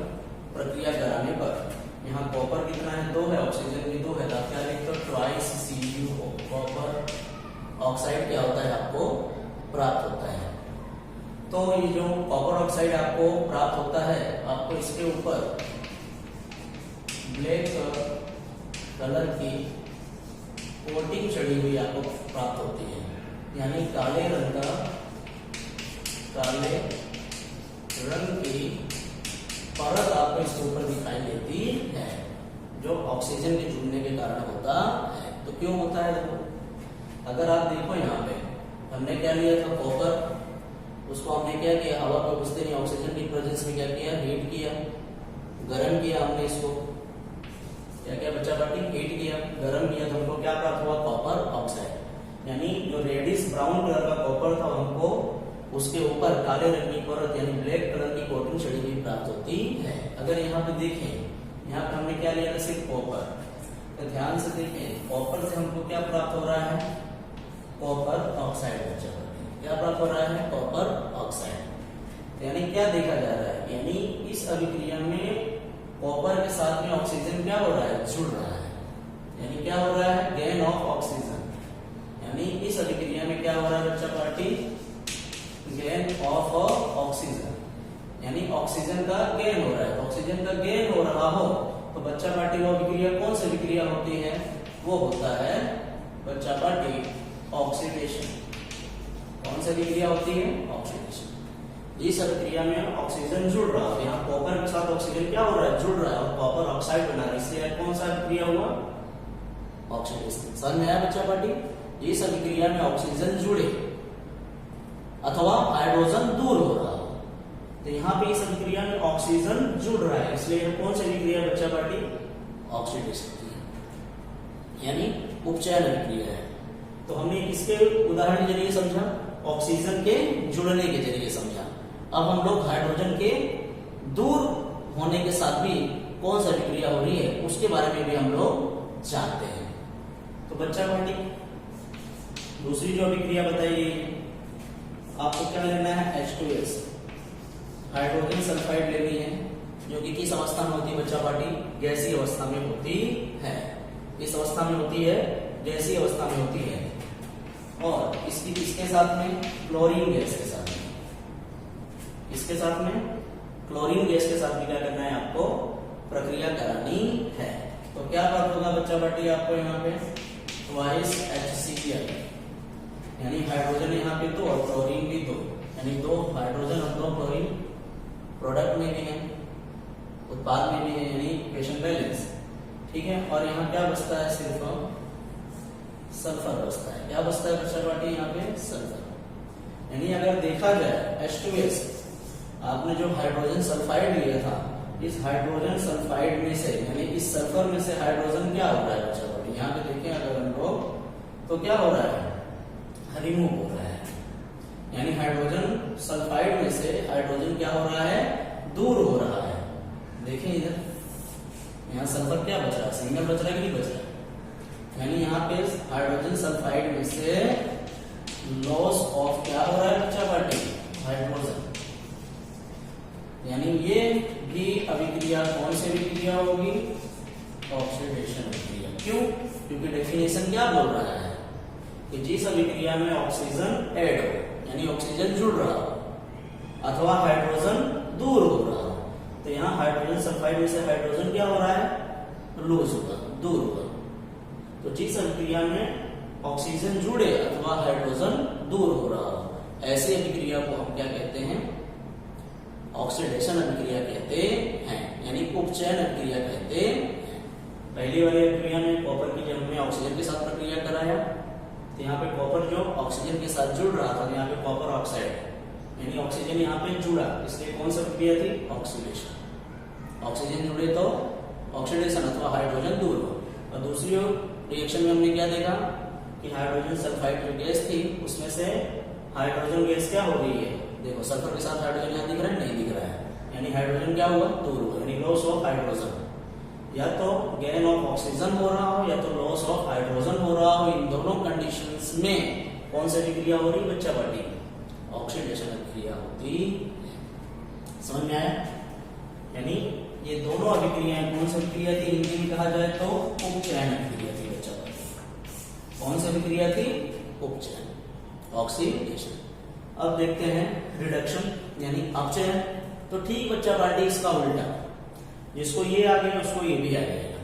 प्रक्रिया कराने पर यहाँ कॉपर कितना है, 2 है, ऑक्सीजन भी 2 है, क्या लिखते हो, ट्वाइस CuO, कॉपर ऑक्साइड क्या होता है आपको प्राप्त होता है। तो ये जो कॉपर ऑक्साइड आपको प्राप्त होता है, आपको इसके ऊपर ब्लैक कलर की कोटिंग चढ़ी हुई आपको प्राप्त होती है। यानी काले रंग की परत आपको इसके ऊपर दिखाई देती है, जो ऑक्सीजन के जुड़ने के कारण होता है। तो क्यों होता है, देखो अगर आप देखो यहाँ पे हमने क्या लिया था, कॉपर, उसको हमने क्या किया, हवा को घुसते नहीं ऑक्सीजन की प्रेजेंस में क्या किया, हीट किया, गर्म किया हमने इसको, क्या क्या बच्चा पार्टी, हीट किया, गर्म किया, तो हमको क्या प्राप्त हुआ, कॉपर ऑक्साइड। यानी जो रेडिश ब्राउन कलर का कॉपर था, हमको उसके ऊपर काले रंग की परत यानी ब्लैक कलर की कोटिंग चढ़ी हुई प्राप्त होती है। अगर यहाँ पे देखें, यहाँ पे हमने क्या लिया था, सिर्फ कॉपर, तो ध्यान से देखें, कॉपर से हमको क्या प्राप्त हो रहा है, कॉपर ऑक्साइड बच्चा पार्टी, क्या प्राप्त हो रहा है, कॉपर ऑक्साइड। यानी क्या देखा जा रहा है, यानी इस अभिक्रिया में कॉपर के साथ में ऑक्सीजन क्या हो रहा है, जुड़ रहा है। यानी क्या हो रहा है, गेन ऑफ ऑक्सीजन। यानी इस अभिक्रिया में क्या हो रहा है बच्चा पार्टी, गेन ऑफ ऑक्सीजन, यानी ऑक्सीजन का गेन हो रहा है। ऑक्सीजन का गेन हो रहा हो तो बच्चा पार्टी वो अभिक्रिया कौन सी अभिक्रिया होती है, वो होता है बच्चा पार्टी ऑक्सीडेशन। कौन सी अभिक्रिया होती है, ऑक्सीडेशन। इस अभिक्रिया में ऑक्सीजन जुड़ रहा है, यहाँ कॉपर के साथ ऑक्सीजन क्या हो रहा है, जुड़ रहा है और कॉपर ऑक्साइड बना रहा है, इसलिए कौन सा अभिक्रिया हुआ, ऑक्सीडेशन। समझ में आया बच्चा पार्टी। इस अभिक्रिया में ऑक्सीजन जुड़े अथवा हाइड्रोजन दूर हो रहा हो, तो यहाँ पे इस अभिक्रिया में ऑक्सीजन जुड़ रहा है, इसलिए कौन सी अभिक्रिया बच्चा पार्टी, ऑक्सीडेशन, यानी उपचयन अभिक्रिया है। तो हमने इसके उदाहरण के जरिए समझा, ऑक्सीजन के जुड़ने के जरिए समझा। अब हम लोग हाइड्रोजन के दूर होने के साथ भी कौन सी अभिक्रिया हो रही है उसके बारे में भी हम लोग जानते हैं। तो बच्चा पार्टी दूसरी जो अभिक्रिया बताइए, आपको क्या लेना है, H2S, हाइड्रोजन सल्फाइड लेनी है, जो कि किस अवस्था में होती है बच्चा पार्टी, गैसीय अवस्था में होती है। इस अवस्था में होती है, गैसीय अवस्था में होती है। और इसके साथ में क्लोरीन गैस के साथ में, इसके साथ में क्लोरीन गैस के साथ भी क्या करना है, आपको प्रक्रिया करानी है। तो क्या बात होगा बच्चा पार्टी, आपको यहाँ पे ट्वाइस HCl, यानी हाइड्रोजन यहाँ पे 2 और क्लोरीन भी 2, यानी 2 हाइड्रोजन और 2 क्लोरीन प्रोडक्ट में भी है, उत्पाद में भी है, यानी इक्वेशन बैलेंस, ठीक है। और यहाँ क्या बचता है, सिर्फ सल्फर बचता है। क्या बचता है बच्चा पार्टी, यहाँ पे सल्फर। यानी अगर देखा जाए H2S, आपने जो हाइड्रोजन सल्फाइड लिया था, इस हाइड्रोजन सल्फाइड में से यानी इस सल्फर में से हाइड्रोजन क्या हो रहा है बच्चा पार्टी, यहाँ पे देखें अगर हम लोग, तो क्या हो रहा है, रिमूव हो रहा है। यानी हाइड्रोजन सल्फाइड में से हाइड्रोजन क्या हो रहा है, दूर हो रहा है। देखें इधर, यहाँ सल्फर क्या बच रहा है, सिंगल बच रहा है कि नहीं बच रहा है, यानी यहाँ पे हाइड्रोजन सल्फाइड में से लॉस ऑफ क्या हो रहा है बच्चा पार्टी, हाइड्रोजन। यानी ये भी अभिक्रिया कौन सी अभिक्रिया होगी, ऑक्सीडेशन अभिक्रिया। क्यों, क्योंकि डेफिनेशन क्या बोल रहा है कि जिस अभिक्रिया में ऑक्सीजन ऐड हो, यानी ऑक्सीजन जुड़ रहा हो अथवा हाइड्रोजन दूर हो रहा हो, तो यहाँ हाइड्रोजन सल्फाइड में से हाइड्रोजन क्या हो रहा है, लूज होगा, दूर होगा। तो जिस अभिक्रिया में ऑक्सीजन जुड़े अथवा हाइड्रोजन दूर हो रहा हो, ऐसे अभिक्रिया को हम क्या कहते हैं, ऑक्सीडेशन अभिक्रिया कहते हैं, यानी उपचयन अभिक्रिया कहते हैं। पहली वाली अभिक्रिया में कॉपर की जब हमने ऑक्सीजन के साथ प्रक्रिया कराया तो यहाँ पे कॉपर जो ऑक्सीजन के साथ जुड़ रहा था, यहाँ पे कॉपर ऑक्साइड यानी ऑक्सीजन यहाँ पे जुड़ा, इसलिए कौन सी प्रक्रिया थी? ऑक्सीडेशन। ऑक्सीजन जुड़े तो ऑक्सीडेशन अथवा हाइड्रोजन दूर हो। और दूसरी रिएक्शन में हमने क्या देखा कि हाइड्रोजन सल्फाइड जो गैस थी उसमें से हाइड्रोजन गैस क्या हो रही है? देखो सल्फर के साथ हाइड्रोजन यहाँ दिख रहा है, नहीं दिख रहा है, यानी हाइड्रोजन क्या हुआ? दूर हुआ, यानी लॉस ऑफ हाइड्रोजन। या तो गेन ऑफ ऑक्सीजन हो रहा हो या तो लॉस ऑफ हाइड्रोजन हो रहा हो। इन दोनों कंडीशंस में कौन सी अभिक्रिया हो रही? बच्चा पार्टी ऑक्सीडेशन अभिक्रिया होती। समझ में आया? यानी ये दोनों अभिक्रियाएं कौन सी अभिक्रिया थी? हिंदी में कहा जाए तो उपचयन अभिक्रिया थी बच्चा पार्टी। कौन सी अभिक्रिया थी? उपचयन, ऑक्सीडेशन। अब देखते हैं रिडक्शन यानी अपचयन। तो ठीक बच्चा पार्टी इसका उल्टा, जिसको ये आ गया उसको ये भी आ जाएगा।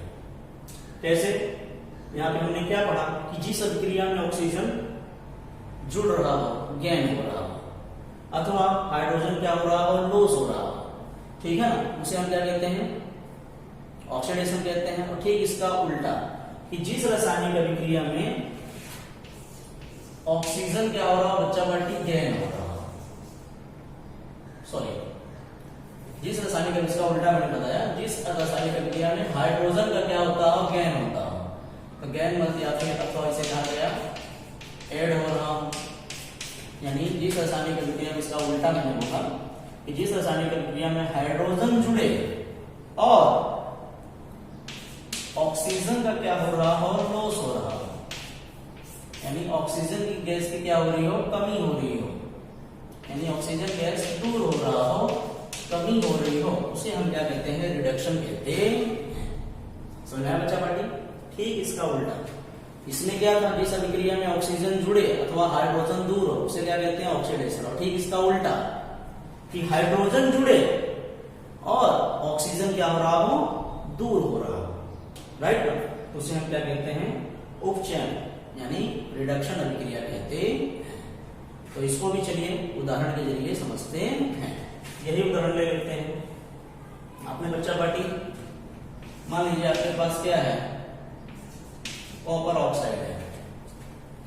कैसे? यहाँ पे हमने क्या पढ़ा कि जिस अभिक्रिया में ऑक्सीजन जुड़ रहा हो, गेन हो रहा हो, अथवा हाइड्रोजन क्या हो रहा हो? लॉस हो रहा हो, ठीक है ना, उसे हम क्या कहते हैं? ऑक्सीडेशन कहते हैं। और ठीक इसका उल्टा कि जिस रासायनिक अभिक्रिया में ऑक्सीजन क्या हो रहा हो बच्चा पार्टी? गेन हो रहा हो। सॉरी, जिस रासायनिक इसका उल्टा मैंने बताया, जिस रासायनिक अभिक्रिया में हाइड्रोजन का क्या होता हो? गेन होता हो। तो गेन मत या फिर अथवा इसे कहा गया ऐड हो रहा हो, यानी जिस रासायनिक अभिक्रिया में इसका उल्टा मैंने बोला कि जिस रासायनिक अभिक्रिया में हाइड्रोजन जुड़े और ऑक्सीजन का क्या हो रहा हो? लॉस हो रहा हो, यानी ऑक्सीजन की गैस की क्या हो रही हो? कमी हो रही हो, यानी ऑक्सीजन गैस दूर हो रहा हो, कमी हो रही हो, उसे हम क्या कहते हैं? रिडक्शन कहते हैं। समझ आया बच्चा पार्टी? ठीक इसका उल्टा, इसमें क्या था? जिस अभिक्रिया में ऑक्सीजन जुड़े अथवा हाइड्रोजन दूर हो उसे क्या कहते हैं? ऑक्सीडेशन। और ठीक इसका उल्टा कि हाइड्रोजन जुड़े और ऑक्सीजन क्या हो रहा हो? दूर हो रहा हो, राइट? तो उसे हम क्या कहते हैं? उपचयन यानी रिडक्शन अभिक्रिया कहते हैं। तो इसको भी चलिए उदाहरण के जरिए समझते हैं। यही उदाहरण ले लेते हैं। आपने बच्चा पार्टी मान लीजिए आपके पास क्या है? कॉपर ऑक्साइड है।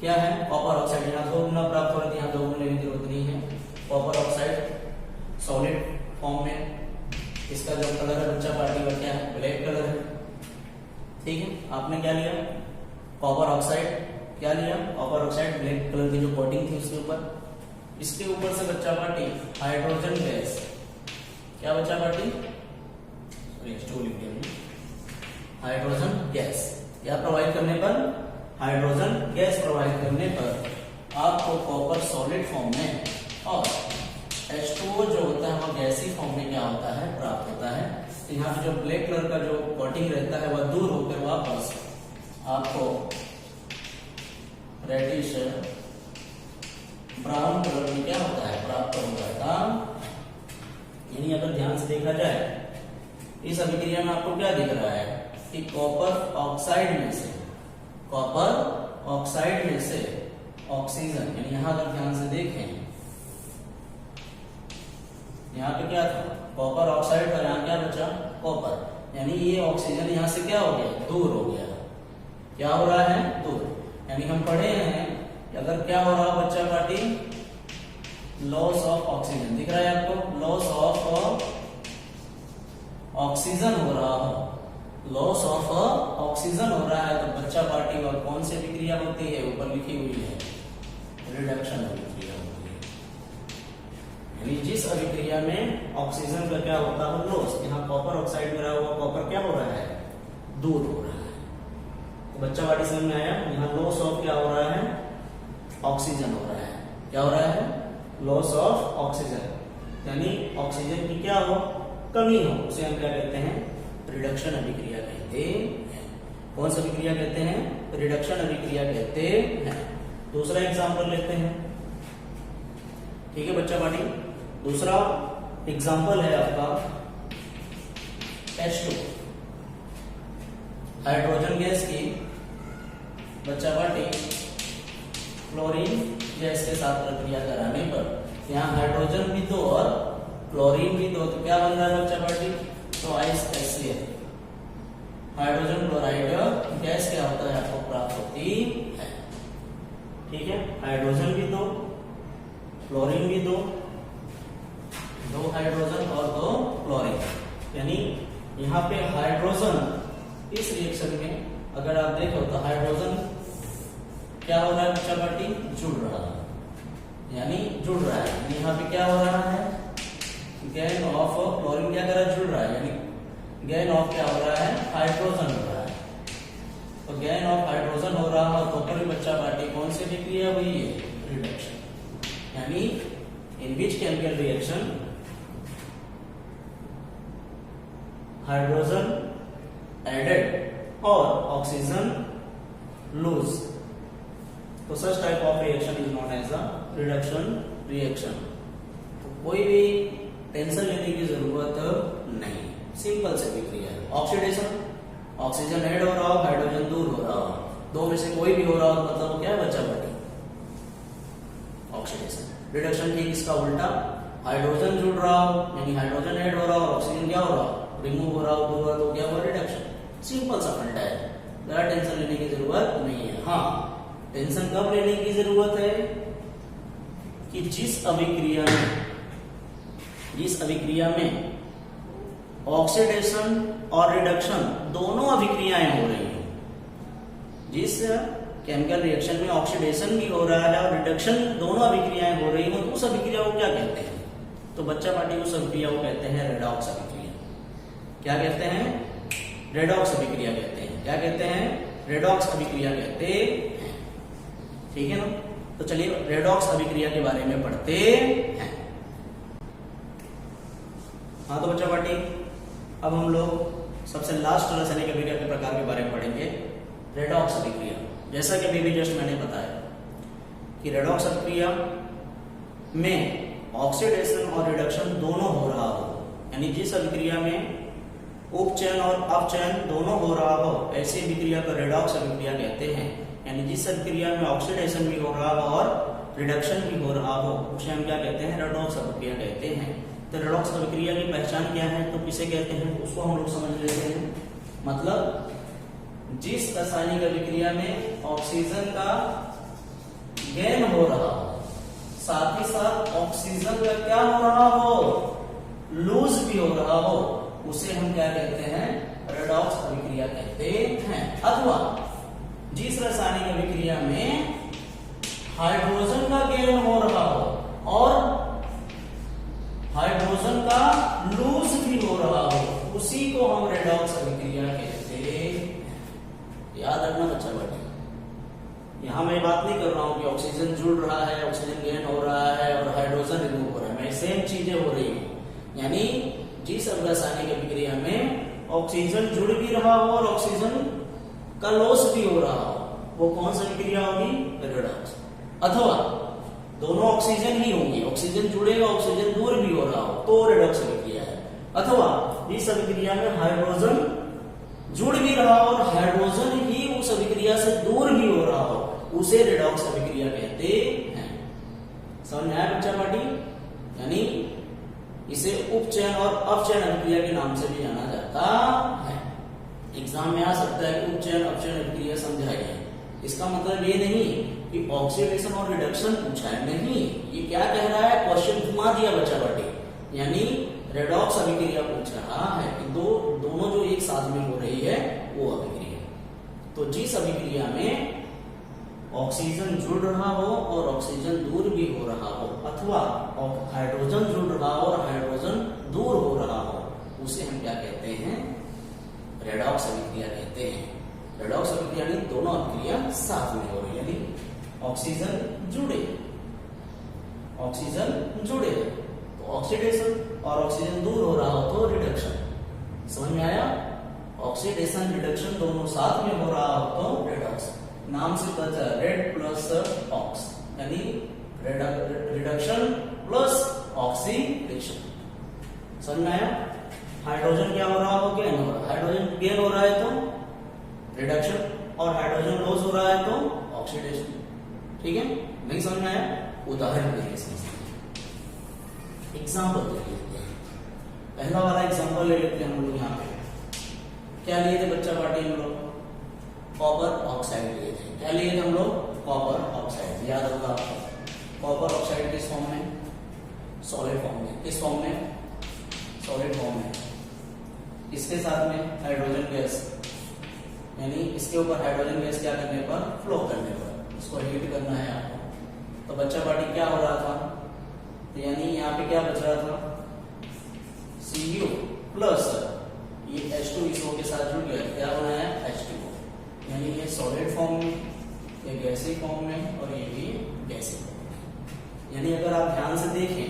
क्या है? Copper oxide. यहाँ दो गुना प्राप्त हो रही है, यहाँ दो गुना लेने की जरूरत नहीं है। कॉपर ऑक्साइड सॉलिड फॉर्म में, इसका जो कलर है बच्चा पार्टी का क्या है? ब्लैक कलर है, ठीक है। आपने क्या लिया? Copper oxide. क्या लिया? कॉपर ऑक्साइड, ब्लैक कलर की जो कोटिंग थी उसके ऊपर, इसके ऊपर से बच्चा पार्टी हाइड्रोजन गैस, क्या बच्चा पार्टी? हाइड्रोजन गैस, क्या प्रोवाइड करने पर? हाइड्रोजन गैस प्रोवाइड करने पर आपको कॉपर सॉलिड फॉर्म में और H2O जो होता है वह गैसी फॉर्म में क्या होता है? प्राप्त होता है। तो यहाँ पे जो ब्लैक कलर का जो कोटिंग रहता है वह दूर होकर वापस आपको रेडिश ब्राउन कलर में क्या होता है? प्राप्त हो जाता। यानी अगर ध्यान से देखा जाए इस अभिक्रिया में आपको क्या दिख रहा है कि कॉपर ऑक्साइड में से ऑक्सीजन, यानी यहां अगर ध्यान से देखें यहाँ पे क्या था? कॉपर ऑक्साइड था, यहाँ क्या बचा? कॉपर, यानी ये ऑक्सीजन यहाँ से क्या हो गया? दूर हो गया। क्या हो रहा है? दूर। यानी हम पढ़े हैं अगर क्या हो रहा बच्चा पार्टी? Loss of oxygen. दिख रहा है आपको? लॉस ऑफ ऑक्सीजन हो रहा हो, लॉस ऑफ ऑक्सीजन हो रहा है, तो बच्चा पार्टी और कौन सी अभिक्रिया होती है? ऊपर लिखी हुई है रिडक्शन अभिक्रिया होती है। यानी जिस अभिक्रिया में ऑक्सीजन का क्या होता है? लॉस। यहाँ कॉपर ऑक्साइड में रहा हुआ कॉपर क्या हो रहा है? दूर हो रहा है। तो बच्चा पार्टी समझ में आया? यहाँ लॉस ऑफ क्या हो रहा है? ऑक्सीजन हो रहा है। क्या हो रहा है? लॉस ऑफ ऑक्सीजन, यानी ऑक्सीजन की क्या हो? कमी हो, उसे हम क्या कहते हैं? रिडक्शन अभिक्रिया कहते हैं। कौन सी अभिक्रिया कहते हैं? रिडक्शन अभिक्रिया कहते हैं। दूसरा एग्जांपल लेते हैं, ठीक है बच्चा पार्टी। दूसरा एग्जांपल है आपका H2, हाइड्रोजन गैस की बच्चा पार्टी क्लोरीन गैस के साथ प्रक्रिया कराने पर यहाँ हाइड्रोजन भी दो और क्लोरीन भी दो, तो क्या बन रहा है बच्चा party? Twice HCl, hydrogen chloride gas क्या होता है आपको प्राप्त होती है। ठीक है, हाइड्रोजन भी दो, क्लोरीन भी दो हाइड्रोजन और दो क्लोरीन, यानी यहाँ पे हाइड्रोजन इस रिएक्शन में अगर आप देखो तो हाइड्रोजन क्या हो रहा है बच्चा पार्टी? जुड़ रहा है, यानी जुड़ रहा है। यहाँ पे क्या हो रहा है? गेन ऑफ क्लोरीन क्या कर रहा है? जुड़ रहा है, यानी गेन ऑफ क्या हो रहा है? हाइड्रोजन हो रहा है। तो गेन ऑफ हाइड्रोजन हो रहा है तो पर बच्चा पार्टी कौन सी प्रक्रिया हुई है? रिडक्शन, यानी in which chemical reaction hydrogen added और ऑक्सीजन लूज, तो such type of reaction is known as a reduction reaction. तो कोई भी टेंशन लेने की जरूरत नहीं, सिंपल से प्रक्रिया है। ऑक्सीडेशन, ऑक्सीजन ऐड हो रहा हो, हाइड्रोजन दूर हो रहा हो, दो में से कोई भी हो रहा हो, मतलब क्या बचा बटी? ऑक्सीडेशन। रिडक्शन ठीक इसका उल्टा, हाइड्रोजन जुड़ रहा हो यानी हाइड्रोजन ऐड हो रहा हो, ऑक्सीजन क्या हो रहा हो? रिमूव हो रहा हो, दूर हो रहा, तो क्या हुआ? रिडक्शन। सिंपल सा फंडा है, ज्यादा टेंशन लेने की जरूरत नहीं है। हाँ, टेंशन कब लेने की जरूरत है कि जिस अभिक्रिया में ऑक्सीडेशन और रिडक्शन दोनों अभिक्रियाएं हो रही हैं, जिस केमिकल रिएक्शन में ऑक्सीडेशन भी हो रहा है और रिडक्शन दोनों अभिक्रियाएं हो रही हैं, तो उस अभिक्रिया को क्या कहते हैं? तो बच्चा पार्टी उस अभिक्रिया को कहते हैं रेडॉक्स अभिक्रिया। क्या कहते हैं? रेडॉक्स अभिक्रिया कहते हैं। क्या कहते हैं? रेडॉक्स अभिक्रिया कहते हैं। ठीक है ना? तो चलिए रेडॉक्स अभिक्रिया के बारे में पढ़ते हैं। हाँ तो बच्चा पार्टी अब हम लोग सबसे लास्ट रासायनिक अभिक्रिया के प्रकार के बारे में पढ़ेंगे, रेडॉक्स अभिक्रिया। जैसा कि अभी जस्ट मैंने बताया कि रेडॉक्स अभिक्रिया में ऑक्सीडेशन और रिडक्शन दोनों हो रहा हो, यानी जिस अभिक्रिया में उपचयन और अपचयन दोनों हो रहा हो, ऐसी अभिक्रिया को रेडॉक्स अभिक्रिया कहते हैं। यानी जिस अभिक्रिया में ऑक्सीडेशन भी हो रहा हो और रिडक्शन भी हो रहा हो, उसे हम क्या कहते हैं? रेडॉक्स अभिक्रिया कहते हैं। तो रेडॉक्स अभिक्रिया की पहचान क्या है, तो किसे कहते हैं उसको हम लोग समझ लेते हैं। मतलब जिस रासायनिक अभिक्रिया में ऑक्सीजन का गेन हो रहा हो, साथ ही साथ ऑक्सीजन का क्या हो रहा हो? लूज भी हो रहा हो, उसे हम क्या कहते हैं? रेडॉक्स अभिक्रिया कहते हैं। अथवा जिस रासायनिक अभिक्रिया में हाइड्रोजन का गेन हो रहा हो और हाइड्रोजन का लूज भी हो रहा हो, उसी को हम रेडॉक्स अभिक्रिया कहते हैं। याद रखना बच्चा बेटे, यहां मैं बात नहीं कर रहा हूं कि ऑक्सीजन जुड़ रहा है, ऑक्सीजन गेन हो रहा है और हाइड्रोजन रिमूव हो रहा है, मैं सेम चीजें हो रही है। यानी जिस रासायनिक अभिक्रिया में ऑक्सीजन जुड़ भी रहा हो और ऑक्सीजन का लॉस भी हो रहा हो, वो कौन सी अभिक्रिया होगी? रेडॉक्स। अथवा दोनों ऑक्सीजन ही होंगी, ऑक्सीजन जुड़ेगा, ऑक्सीजन दूर भी हो रहा हो, तो रेडॉक्स अभिक्रिया है। अथवा इस अभिक्रिया में हाइड्रोजन जुड़ भी रहा हो और हाइड्रोजन ही उस अभिक्रिया से दूर भी हो रहा हो, उसे रेडॉक्स अभिक्रिया कहते हैं। समझ में आया बच्चा पार्टी? यानी इसे उपचयन और अपचयन अभिक्रिया के नाम से भी जाना जाता है। एग्जाम में आ सकता है कि उपचयन अपचयन अभिक्रिया समझाई है, इसका मतलब ये नहीं कि ऑक्सीडेशन और रिडक्शन पूछा है, नहीं, ये क्या कह रहा है? क्वेश्चन घुमा दिया बच्चा पार्टी, यानी रेडॉक्स अभिक्रिया पूछ रहा है कि दोनों जो एक साथ में हो रही है वो अभिक्रिया। तो जिस अभिक्रिया में ऑक्सीजन जुड़ रहा हो और ऑक्सीजन दूर भी हो रहा हो, अथवा हाइड्रोजन जुड़ रहा हो और हाइड्रोजन दूर हो रहा हो, उसे हम क्या कहते हैं? रेडॉक्स अभिक्रिया कहते हैं। रेडॉक्स अभिक्रिया यानी दोनों अभिक्रिया साथ में हो रही है, यानी ऑक्सीजन जुड़े तो ऑक्सीडेशन और ऑक्सीजन दूर हो रहा हो तो रिडक्शन। समझ में आया? ऑक्सीडेशन रिडक्शन दोनों साथ में हो रहा हो तो रेडॉक्स। नाम से पता चला, रेड प्लस ऑक्स, यानी रिडक्शन प्लस ऑक्सीडेशन। समझ में आया? हाइड्रोजन क्या हो रहा हो? गेन हो रहा है। हाइड्रोजन गेन हो रहा है तो रिडक्शन और हाइड्रोजन लॉस हो रहा है तो ऑक्सीडेशन। ठीक है? नहीं समझ में आया? उदाहरण देखिए इसमें। एग्जाम्पल ले लेते हैं। पहला वाला एग्जाम्पल ले लेते हैं हम लोग। यहाँ पे क्या लिए थे बच्चा पार्टी हम लोग? कॉपर ऑक्साइड लिए थे। क्या लिए थे हम लोग? Copper oxide. याद होगा आपको। कॉपर ऑक्साइड किस फॉर्म में? सॉलिड फॉर्म में। किस फॉर्म में? सॉलिड फॉर्म में। इसके साथ में हाइड्रोजन गैस, यानी इसके ऊपर हाइड्रोजन गैस क्या करने पर? फ्लो करने पर। इसको हीट करना है आपको। तो बच्चा पार्टी क्या हो रहा था? तो यानी यहाँ पे क्या बच रहा था? Cu प्लस ये H2 इस O के साथ जुड़ गया, क्या बना है? H2O। यानी ये सॉलिड फॉर्म में, ये गैसीय फॉर्म में और ये भी गैसीय फॉर्म में। यानी अगर आप ध्यान से देखें,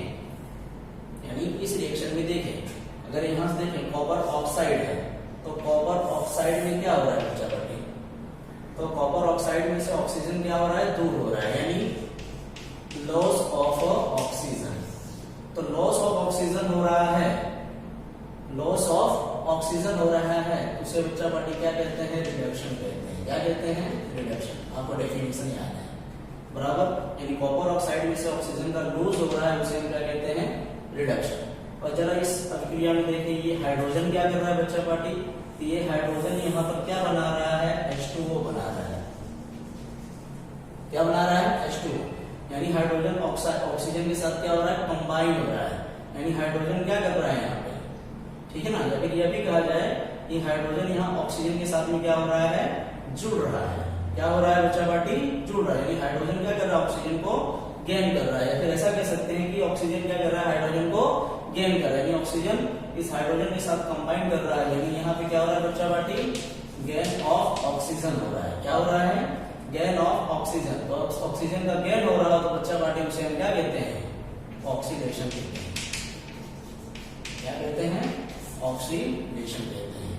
यानी इस रिएक्शन में देखें, अगर यहां से देखें कॉपर ऑक्साइड है, तो कॉपर ऑक्साइड में क्या हो रहा है बच्चा पार्टी? तो कॉपर ऑक्साइड में से ऑक्सीजन क्या हो रहा है? दूर हो रहा है, यानी लॉस ऑफ ऑक्सीजन। तो लॉस ऑफ ऑक्सीजन हो रहा है, लॉस ऑफ ऑक्सीजन हो रहा है, उसे बच्चा पार्टी क्या कहते हैं? रिडक्शन कहते हैं। क्या कहते हैं? रिडक्शन। आपको डेफिनेशन याद है बराबर। यानी कॉपर ऑक्साइड में से ऑक्सीजन का लूज हो रहा है, उसे क्या कहते हैं? रिडक्शन। और जरा इस अभिक्रिया में देखें, ये हाइड्रोजन क्या कर रहा है बच्चा पार्टी? तो ये हाइड्रोजन यहाँ पर क्या बना रहा है? H2O बना रहा है। क्या बना रहा है? H2O। यानी हाइड्रोजन ऑक्सीजन के साथ क्या हो रहा है? कंबाइन हो रहा है। यानी हाइड्रोजन क्या कर रहा है यहाँ पे? ठीक है ना। या फिर यह भी कहा जाए कि हाइड्रोजन यहाँ ऑक्सीजन के साथ में क्या हो रहा है? जुड़ रहा है। क्या हो रहा है बच्चा पार्टी? जुड़ रहा है। यानी हाइड्रोजन क्या कर रहा है? ऑक्सीजन को गेन कर रहा है। या फिर ऐसा कह सकते हैं कि ऑक्सीजन क्या कर रहा है? हाइड्रोजन को गेन कर रहा है। यानी ऑक्सीजन इस हाइड्रोजन के साथ कंबाइन कर रहा है। यानी यहाँ पे क्या हो रहा है बच्चा पार्टी? गेन ऑफ ऑक्सीजन हो रहा है। क्या हो रहा है? Gain of oxygen. तो ऑक्सीजन का गेन हो रहा है, तो बच्चा पार्टी उसे हम क्या कहते हैं? ऑक्सीडेशन कहते हैं। क्या कहते हैं? ऑक्सीडेशन कहते हैं।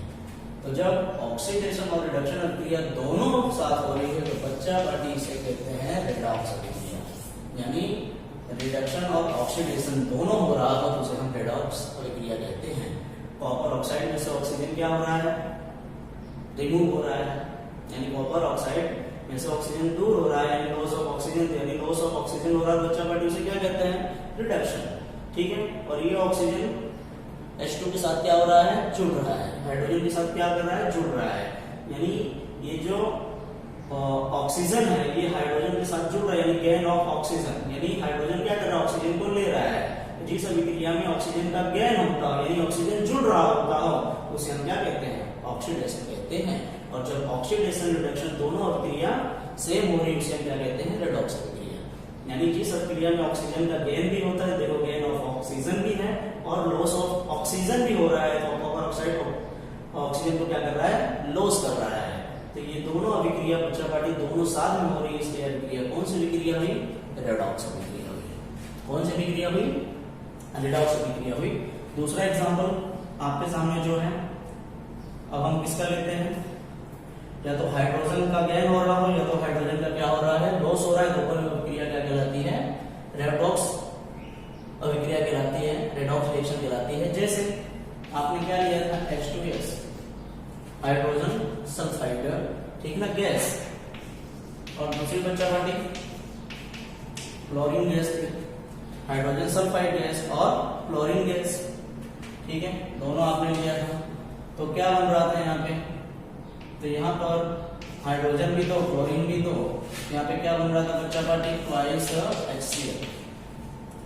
तो जब ऑक्सीडेशन और रिडक्शन अभिक्रिया दोनों साथ हो रही है, तो बच्चा पार्टी इसे कहते हैं रेडॉक्स अभिक्रिया। यानी रिडक्शन और ऑक्सीडेशन दोनों हो रहा हो तो उसे हम रेडॉक्स अभिक्रिया कहते हैं। कॉपर ऑक्साइड में से ऑक्सीजन क्या हो रहा है? रिमूव हो रहा है। यानी कॉपर ऑक्साइड में से ऑक्सीजन दूर हो रहा है, यानी लॉस ऑफ ऑक्सीजन। यानी लॉस ऑफ ऑक्सीजन हो रहा है, बच्चा पार्टी उसे क्या कहते हैं? रिडक्शन। ठीक है। और ये ऑक्सीजन H2 के साथ क्या हो रहा है? जुड़ रहा है। हाइड्रोजन के साथ क्या कर रहा है? जुड़ रहा है। यानी ये जो ऑक्सीजन है, ये हाइड्रोजन के साथ जुड़ रहा है, यानी गेन ऑफ ऑक्सीजन। यानी हाइड्रोजन क्या कर रहा है? ऑक्सीजन को ले रहा है। जिस अभिक्रिया में ऑक्सीजन का गेन होता हो, यानी ऑक्सीजन जुड़ रहा होता हो, उसे हम क्या कहते हैं? ऑक्सीडेशन कहते हैं। और जब ऑक्सीडेशन रिडक्शन दोनों अभिक्रिया सेम हो रही है, उसे हम क्या कहते हैं? रेडॉक्स अभिक्रिया। यानी जिस अभिक्रिया में ऑक्सीजन का गेन भी होता है, देखो गेन ऑफ ऑक्सीजन भी है और लॉस ऑफ ऑक्सीजन भी हो रहा है, तो कॉपर ऑक्साइड ऑक्सीजन को क्या कर रहा है? लॉस कर रहा है। तो ये दोनों अभिक्रिया बच्चा पार्टी दोनों साथ में हो रही है, इसलिए अभिक्रिया कौन सी अभिक्रिया हुई? रेडॉक्स अभिक्रिया हुई। कौन सी अभिक्रिया हुई? रेडॉक्स अभिक्रिया हुई। दूसरा एग्जांपल आपके सामने जो है, अब हम किसका लेते हैं? या तो हाइड्रोजन का गेन हो रहा हो, या तो हाइड्रोजन का क्या हो रहा है? लॉस हो रहा है। दोनों अभिक्रिया क्या कहलाती है? रेडॉक्स अभिक्रिया कहलाती है, रेडॉक्स रिएक्शन कहलाती है। जैसे आपने क्या लिया था? H2S, हाइड्रोजन सल्फाइड, ठीक ना, गैस। और दूसरी बच्चा पार्टी क्लोरीन गैस थी, हाइड्रोजन सल्फाइड गैस और क्लोरीन गैस। ठीक है, दोनों आपने लिया था। तो क्या बन रहा था यहाँ पे? तो यहाँ पर हाइड्रोजन भी तो क्लोरीन भी तो, यहाँ पे क्या बन रहा था बच्चा party? Twice HCl,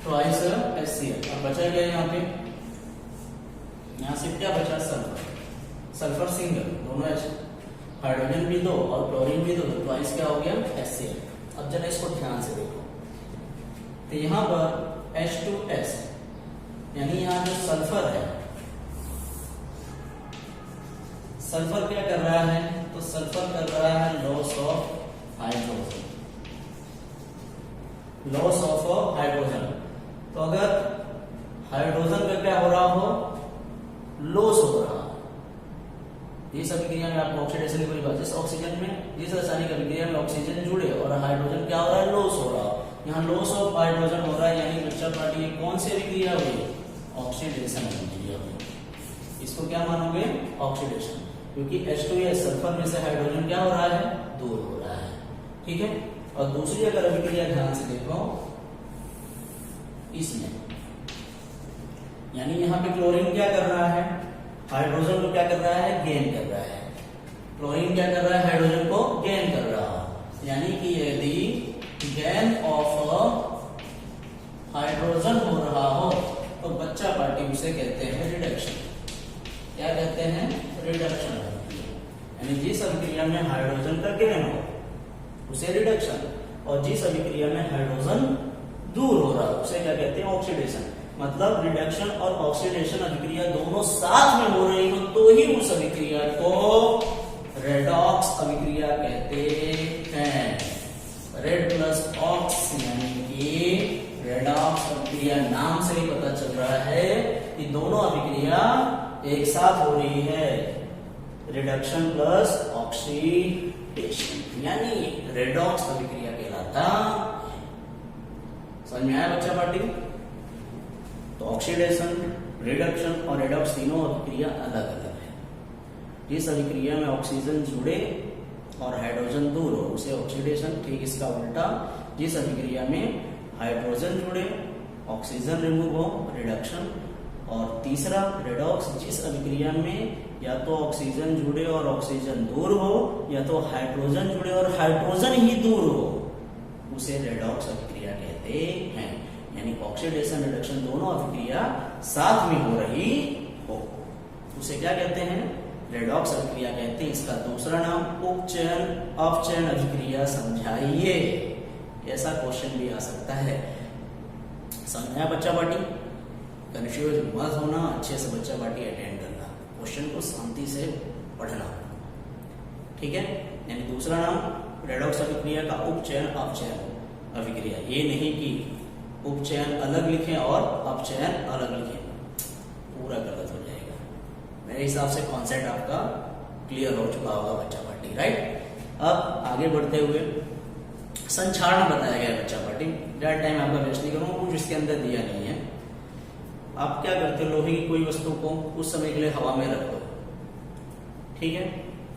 twice HCl। अब बचा गया यहाँ पे, यहाँ से क्या बचा? सल्फर, सल्फर सिंगल, दोनों हाइड्रोजन भी दो और क्लोरीन भी दो, तो ट्वाइस क्या हो गया? HCl। अब जरा इसको ध्यान से देखो, तो यहाँ पर H2S, यानी यहाँ जो सल्फर है, सल्फर क्या कर रहा है? तो सल्फर कर रहा है loss of hydrogen, loss of hydrogen. तो अगर हाइड्रोजन का क्या हो रहा हो? लॉस हो रहा, इस अभिक्रिया में आपको ऑक्सीडेशन की कोई बात, जिस ऑक्सीजन में, जिस रासायनिक अभिक्रिया में ऑक्सीजन जुड़े और हाइड्रोजन क्या हो रहा है? लॉस हो रहा। यहाँ लॉस ऑफ हाइड्रोजन हो रहा है, यानी बच्चा पार्टी कौन सी अभिक्रिया हुई? ऑक्सीडेशन अभिक्रिया हुई। इसको क्या मानोगे? ऑक्सीडेशन, क्योंकि H2S सल्फर में से हाइड्रोजन क्या हो रहा है? दूर हो रहा है। ठीक है। और दूसरी अगर अभिक्रिया ध्यान से देखो, इसमें यानी यहाँ पे क्लोरीन क्या कर रहा है, हाइड्रोजन को क्या कर रहा है, गेन कर रहा है। क्लोरीन क्या कर रहा है, हाइड्रोजन को गेन कर रहा है। यानी कि यदि गेन ऑफ हाइड्रोजन हो रहा हो तो बच्चा पार्टी उसे कहते हैं रिडक्शन। क्या कहते हैं, रिडक्शन। यानी जिस अभिक्रिया में हाइड्रोजन का गेन हो उसे रिडक्शन, और जिस अभिक्रिया में हाइड्रोजन दूर हो रहा है उसे क्या कहते हैं, ऑक्सीडेशन। मतलब रिडक्शन और ऑक्सीडेशन अभिक्रिया दोनों साथ में हो रही हो तो ही उस अभिक्रिया को रेडॉक्स अभिक्रिया कहते हैं। रेड प्लस ऑक्स यानी कि रेडॉक्स अभिक्रिया, नाम से ही पता चल रहा है कि दोनों अभिक्रिया एक साथ हो रही है, रिडक्शन प्लस ऑक्सीडेशन, यानी रेडॉक्स अभिक्रिया कहलाता। समझ में आया बच्चा पार्टी? तो ऑक्सीडेशन, रिडक्शन और रेडॉक्स तीनों अभिक्रिया अलग अलग है। जिस अभिक्रिया में ऑक्सीजन जुड़े और हाइड्रोजन दूर हो उसे ऑक्सीडेशन। ठीक इसका उल्टा, जिस अभिक्रिया में हाइड्रोजन जुड़े ऑक्सीजन रिमूव हो, रिडक्शन। और तीसरा रेडॉक्स, जिस अभिक्रिया में या तो ऑक्सीजन जुड़े और ऑक्सीजन दूर हो या तो हाइड्रोजन जुड़े और हाइड्रोजन ही दूर हो उसे रेडॉक्स अभिक्रिया कहते हैं। यानी ऑक्सीडेशन रिडक्शन दोनों अभिक्रिया साथ में हो रही हो उसे क्या कहते हैं, रेडॉक्स अभिक्रिया कहते हैं। इसका दूसरा नाम उपचयन अपचयन अभिक्रिया समझाइए। ऐसा क्वेश्चन भी आ सकता है। समझाया बच्चा पार्टी? कंफ्यूज मत होना, अच्छे से बच्चा पार्टी अटेंड करना, क्वेश्चन को शांति से पढ़ना। ठीक है, यानी दूसरा नाम रेडॉक्स अभिक्रिया का उपचयन अपचयन अभिक्रिया। ये नहीं कि उपचयन अलग लिखें और अपचयन अलग लिखें, पूरा गलत हो जाएगा। मेरे हिसाब से कॉन्सेप्ट आपका क्लियर हो चुका होगा बच्चा पार्टी, राइट। अब आगे बढ़ते हुए संक्षारण बताया गया बच्चा पार्टी। ज़्यादा टाइम आपका वेस्ट नहीं करूंगा, कुछ इसके अंदर दिया नहीं है। आप क्या करते हो, लोहे की कोई वस्तु को कुछ समय के लिए हवा में रख दो, ठीक है।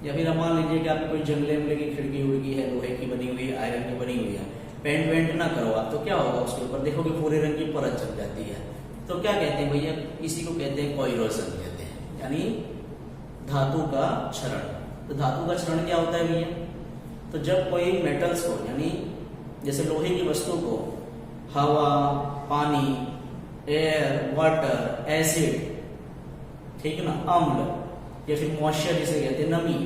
या फिर मान लीजिए कि आपकी कोई जंगले उंगले की खिड़की उड़की है, लोहे की बनी हुई है, आयरन की बनी हुई है, पेंट वेंट ना करो आप, तो क्या होगा, उसके ऊपर देखोगे भूरे रंग की परत जम जाती है। तो क्या कहते हैं भैया, इसी को कहते हैं कोइरोजन कहते हैं, यानी धातु का क्षरण। तो धातु का क्षरण क्या होता है भैया, तो जब कोई मेटल्स को, यानी जैसे लोहे की वस्तु को हवा, पानी, एयर, वाटर, एसिड, ठीक है ना, अम्ल या फिर मॉइस्चर जिसे कहते हैं, नमी,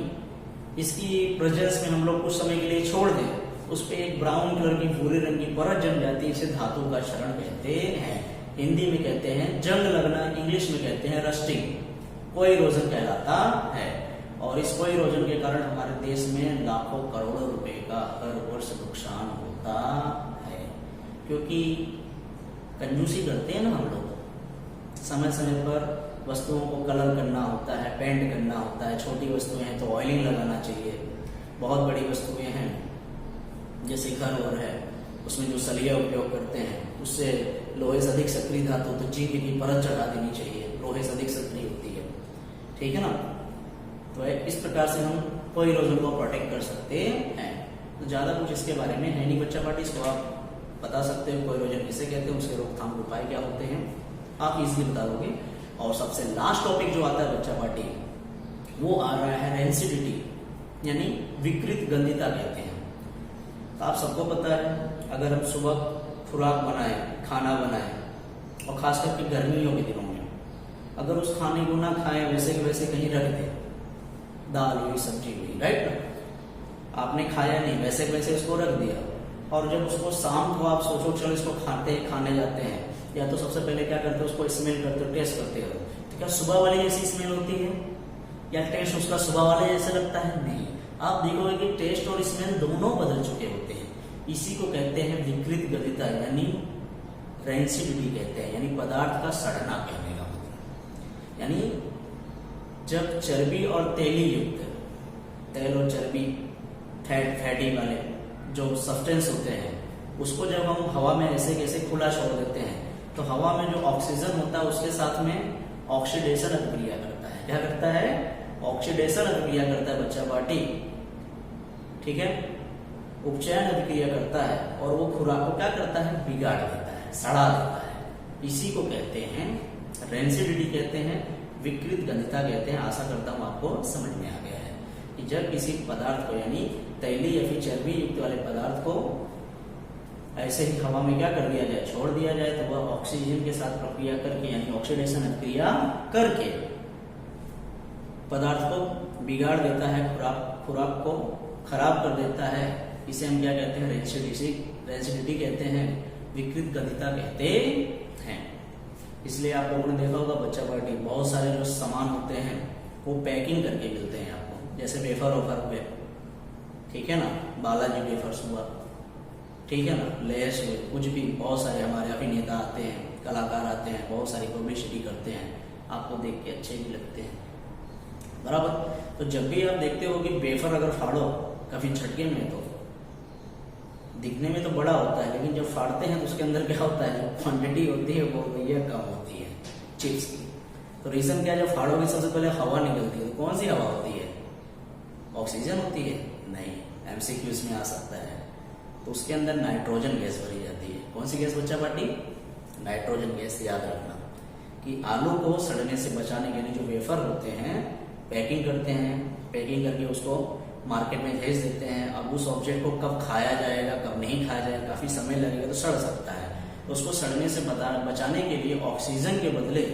इसकी प्रेजेंस में हम लोग कुछ समय के लिए छोड़ दें, उस पर एक ब्राउन कलर की भूरे रंग की परत जम जाती है, इसे धातु का क्षरण कहते हैं। हिंदी में कहते हैं जंग लगना, इंग्लिश में कहते हैं रस्टिंग, कोइरोजन कहलाता है। और इस कोइरोजन के कारण हमारे देश में लाखों करोड़ों रुपए का हर वर्ष नुकसान होता है, क्योंकि कंजूसी करते हैं ना हम लोग, समय समय पर वस्तुओं को कलर करना होता है, पेंट करना होता है। छोटी वस्तुएं हैं तो ऑयलिंग लगाना चाहिए, बहुत बड़ी वस्तुएं हैं जैसे घर और है, उसमें जो सलिया उपयोग करते हैं उससे लोहे से अधिक सक्रिय धातु तो जिंक की परत चढ़ा देनी चाहिए, लोहे से अधिक सक्रिय होती है, ठीक है ना। तो इस प्रकार से हम कोइरोजन को प्रोटेक्ट कर सकते हैं। तो ज्यादा कुछ इसके बारे में है नहीं बच्चा पार्टी, इसको आप बता सकते हो कोइरोजन किसे कहते हैं, उसके रोकथाम उपाय क्या होते हैं, आप इजीली बता दोगे। और सबसे लास्ट टॉपिक जो आता है बच्चा पार्टी, वो आ रहा है रेंसिडिटी, यानी विकृत गंधिता कहते हैं। तो आप सबको पता है, अगर हम सुबह खुराक बनाए, खाना बनाए, और खास करके गर्मियों के दिनों में अगर उस खाने को ना खाएं, वैसे के वैसे कहीं रख दें, दाल हुई, सब्जी हुई, राइट ना, आपने खाया नहीं, वैसे के वैसे उसको रख दिया, और जब उसको शाम को आप सोचो चलो इसको खाने जाते हैं, या तो सबसे पहले क्या करते हो, उसको स्मेल करते हो, टेस्ट करते हो, तो क्या सुबह वाली जैसी स्मेल होती है या टेस्ट उसका सुबह वाले जैसा लगता है? नहीं, आप देखोगे कि टेस्ट और स्मेल दोनों बदल चुके होते हैं। इसी को कहते हैं विकृत गंधिता, यानी रेंसिडिटी कहते हैं, यानी पदार्थ का सड़ना कहने का मतलब। यानी जब चर्बी और तेली युक्त, तेल और चर्बी, फैटी वाले जो सब्सटेंस होते हैं, उसको जब हम हवा में ऐसे कैसे खुला छोड़ देते हैं, तो हवा में जो ऑक्सीजन होता है उसके साथ में ऑक्सीडेशन अभिक्रिया करता है। क्या करता है? ऑक्सीडेशन अभिक्रिया करता है बच्चा पार्टी, ठीक है। उपचयन अभिक्रिया करता है और वो खुराक को क्या करता है? बिगाड़ देता है, सड़ा देता है। इसी को कहते हैं रेंसिडिटी कहते हैं, विकृत गंधता कहते हैं। आशा करता हूं आपको समझ में आ गया है कि जब किसी पदार्थ को यानी तैलीय या फिर चर्बी युक्त वाले पदार्थ को ऐसे ही हवा में क्या कर दिया जाए, छोड़ दिया जाए, तो वह ऑक्सीजन के साथ प्रक्रिया करके यानी ऑक्सीडेशन अभिक्रिया करके पदार्थ को बिगाड़ देता है, खुराक को खराब कर देता है। इसे हम क्या कहते हैं, रेंसिडिटी कहते हैं, विकृत गंधता कहते हैं। इसलिए आप लोगों ने देखा होगा बच्चा पार्टी बहुत सारे जो सामान होते हैं वो पैकिंग करके मिलते हैं आपको, जैसे वेफर वफर हुए, ठीक है ना, बालाजी वेफर्स हुआ, ठीक है ना, लेस हुए, कुछ भी बहुत सारे हमारे अभिनेता आते हैं, कलाकार आते हैं, बहुत सारी पब्लिसिटी करते हैं, आपको देख के अच्छे भी लगते हैं, बराबर। तो जब भी आप देखते हो कि वेफर अगर फाड़ो काफी झटके में, तो दिखने में तो बड़ा होता है, लेकिन जब फाड़ते हैं तो उसके अंदर क्या होता है, जो क्वांटिटी होती है वो भैया कम होती है चिप्स की। तो रीजन क्या है, जब फाड़ोगे सबसे पहले हवा निकलती है, तो कौन सी हवा होती है, ऑक्सीजन होती है? नहीं, एमसीक्यूज में आ सकता है। तो उसके अंदर नाइट्रोजन गैस भरी जाती है। कौन सी गैस बच्चा पार्टी? Nitrogen gas. याद रखना कि आलू को सड़ने से बचाने के लिए जो वेफर होते हैं पैकिंग करते हैं, पैकिंग करके उसको मार्केट में भेज देते हैं। अब उस ऑब्जेक्ट को कब खाया जाएगा कब नहीं खाया जाएगा, काफी समय लगेगा तो सड़ सकता है। तो उसको सड़ने से बचाने के लिए ऑक्सीजन के बदले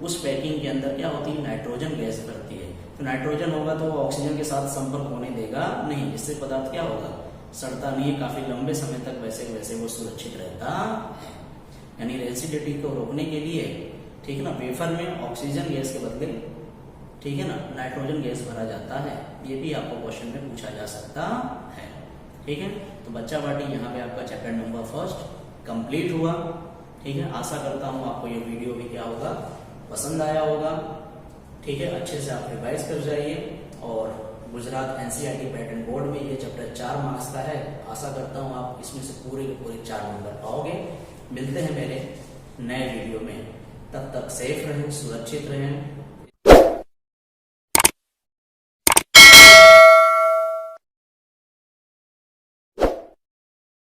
उस पैकिंग के अंदर क्या होती है, नाइट्रोजन गैस भरती है। तो नाइट्रोजन होगा तो ऑक्सीजन के साथ संपर्क होने देगा नहीं, इससे पदार्थ क्या होगा, सड़ता नहीं है, काफी लंबे समय तक वैसे वैसे वो सुरक्षित रहता है। यानी रेंसिडिटी को रोकने के लिए, ठीक है ना, वेफर में ऑक्सीजन गैस के बदले, ठीक है ना, नाइट्रोजन गैस भरा जाता है। ये भी आपको क्वेश्चन में पूछा जा सकता है, ठीक है। तो बच्चा पार्टी यहाँ पे आपका चैप्टर नंबर 1 कंप्लीट हुआ, ठीक है। आशा करता हूँ आपको ये वीडियो भी क्या होगा, पसंद आया होगा, ठीक है। अच्छे से आप रिवाइज कर जाइए। और गुजरात एनसीईआरटी पैटर्न बोर्ड में ये चैप्टर 4 मार्क्स का है। आशा करता हूँ आप इसमें से पूरे के पूरे 4 नंबर पाओगे। मिलते हैं मेरे नए वीडियो में, तब तक सेफ रहें, सुरक्षित रहें।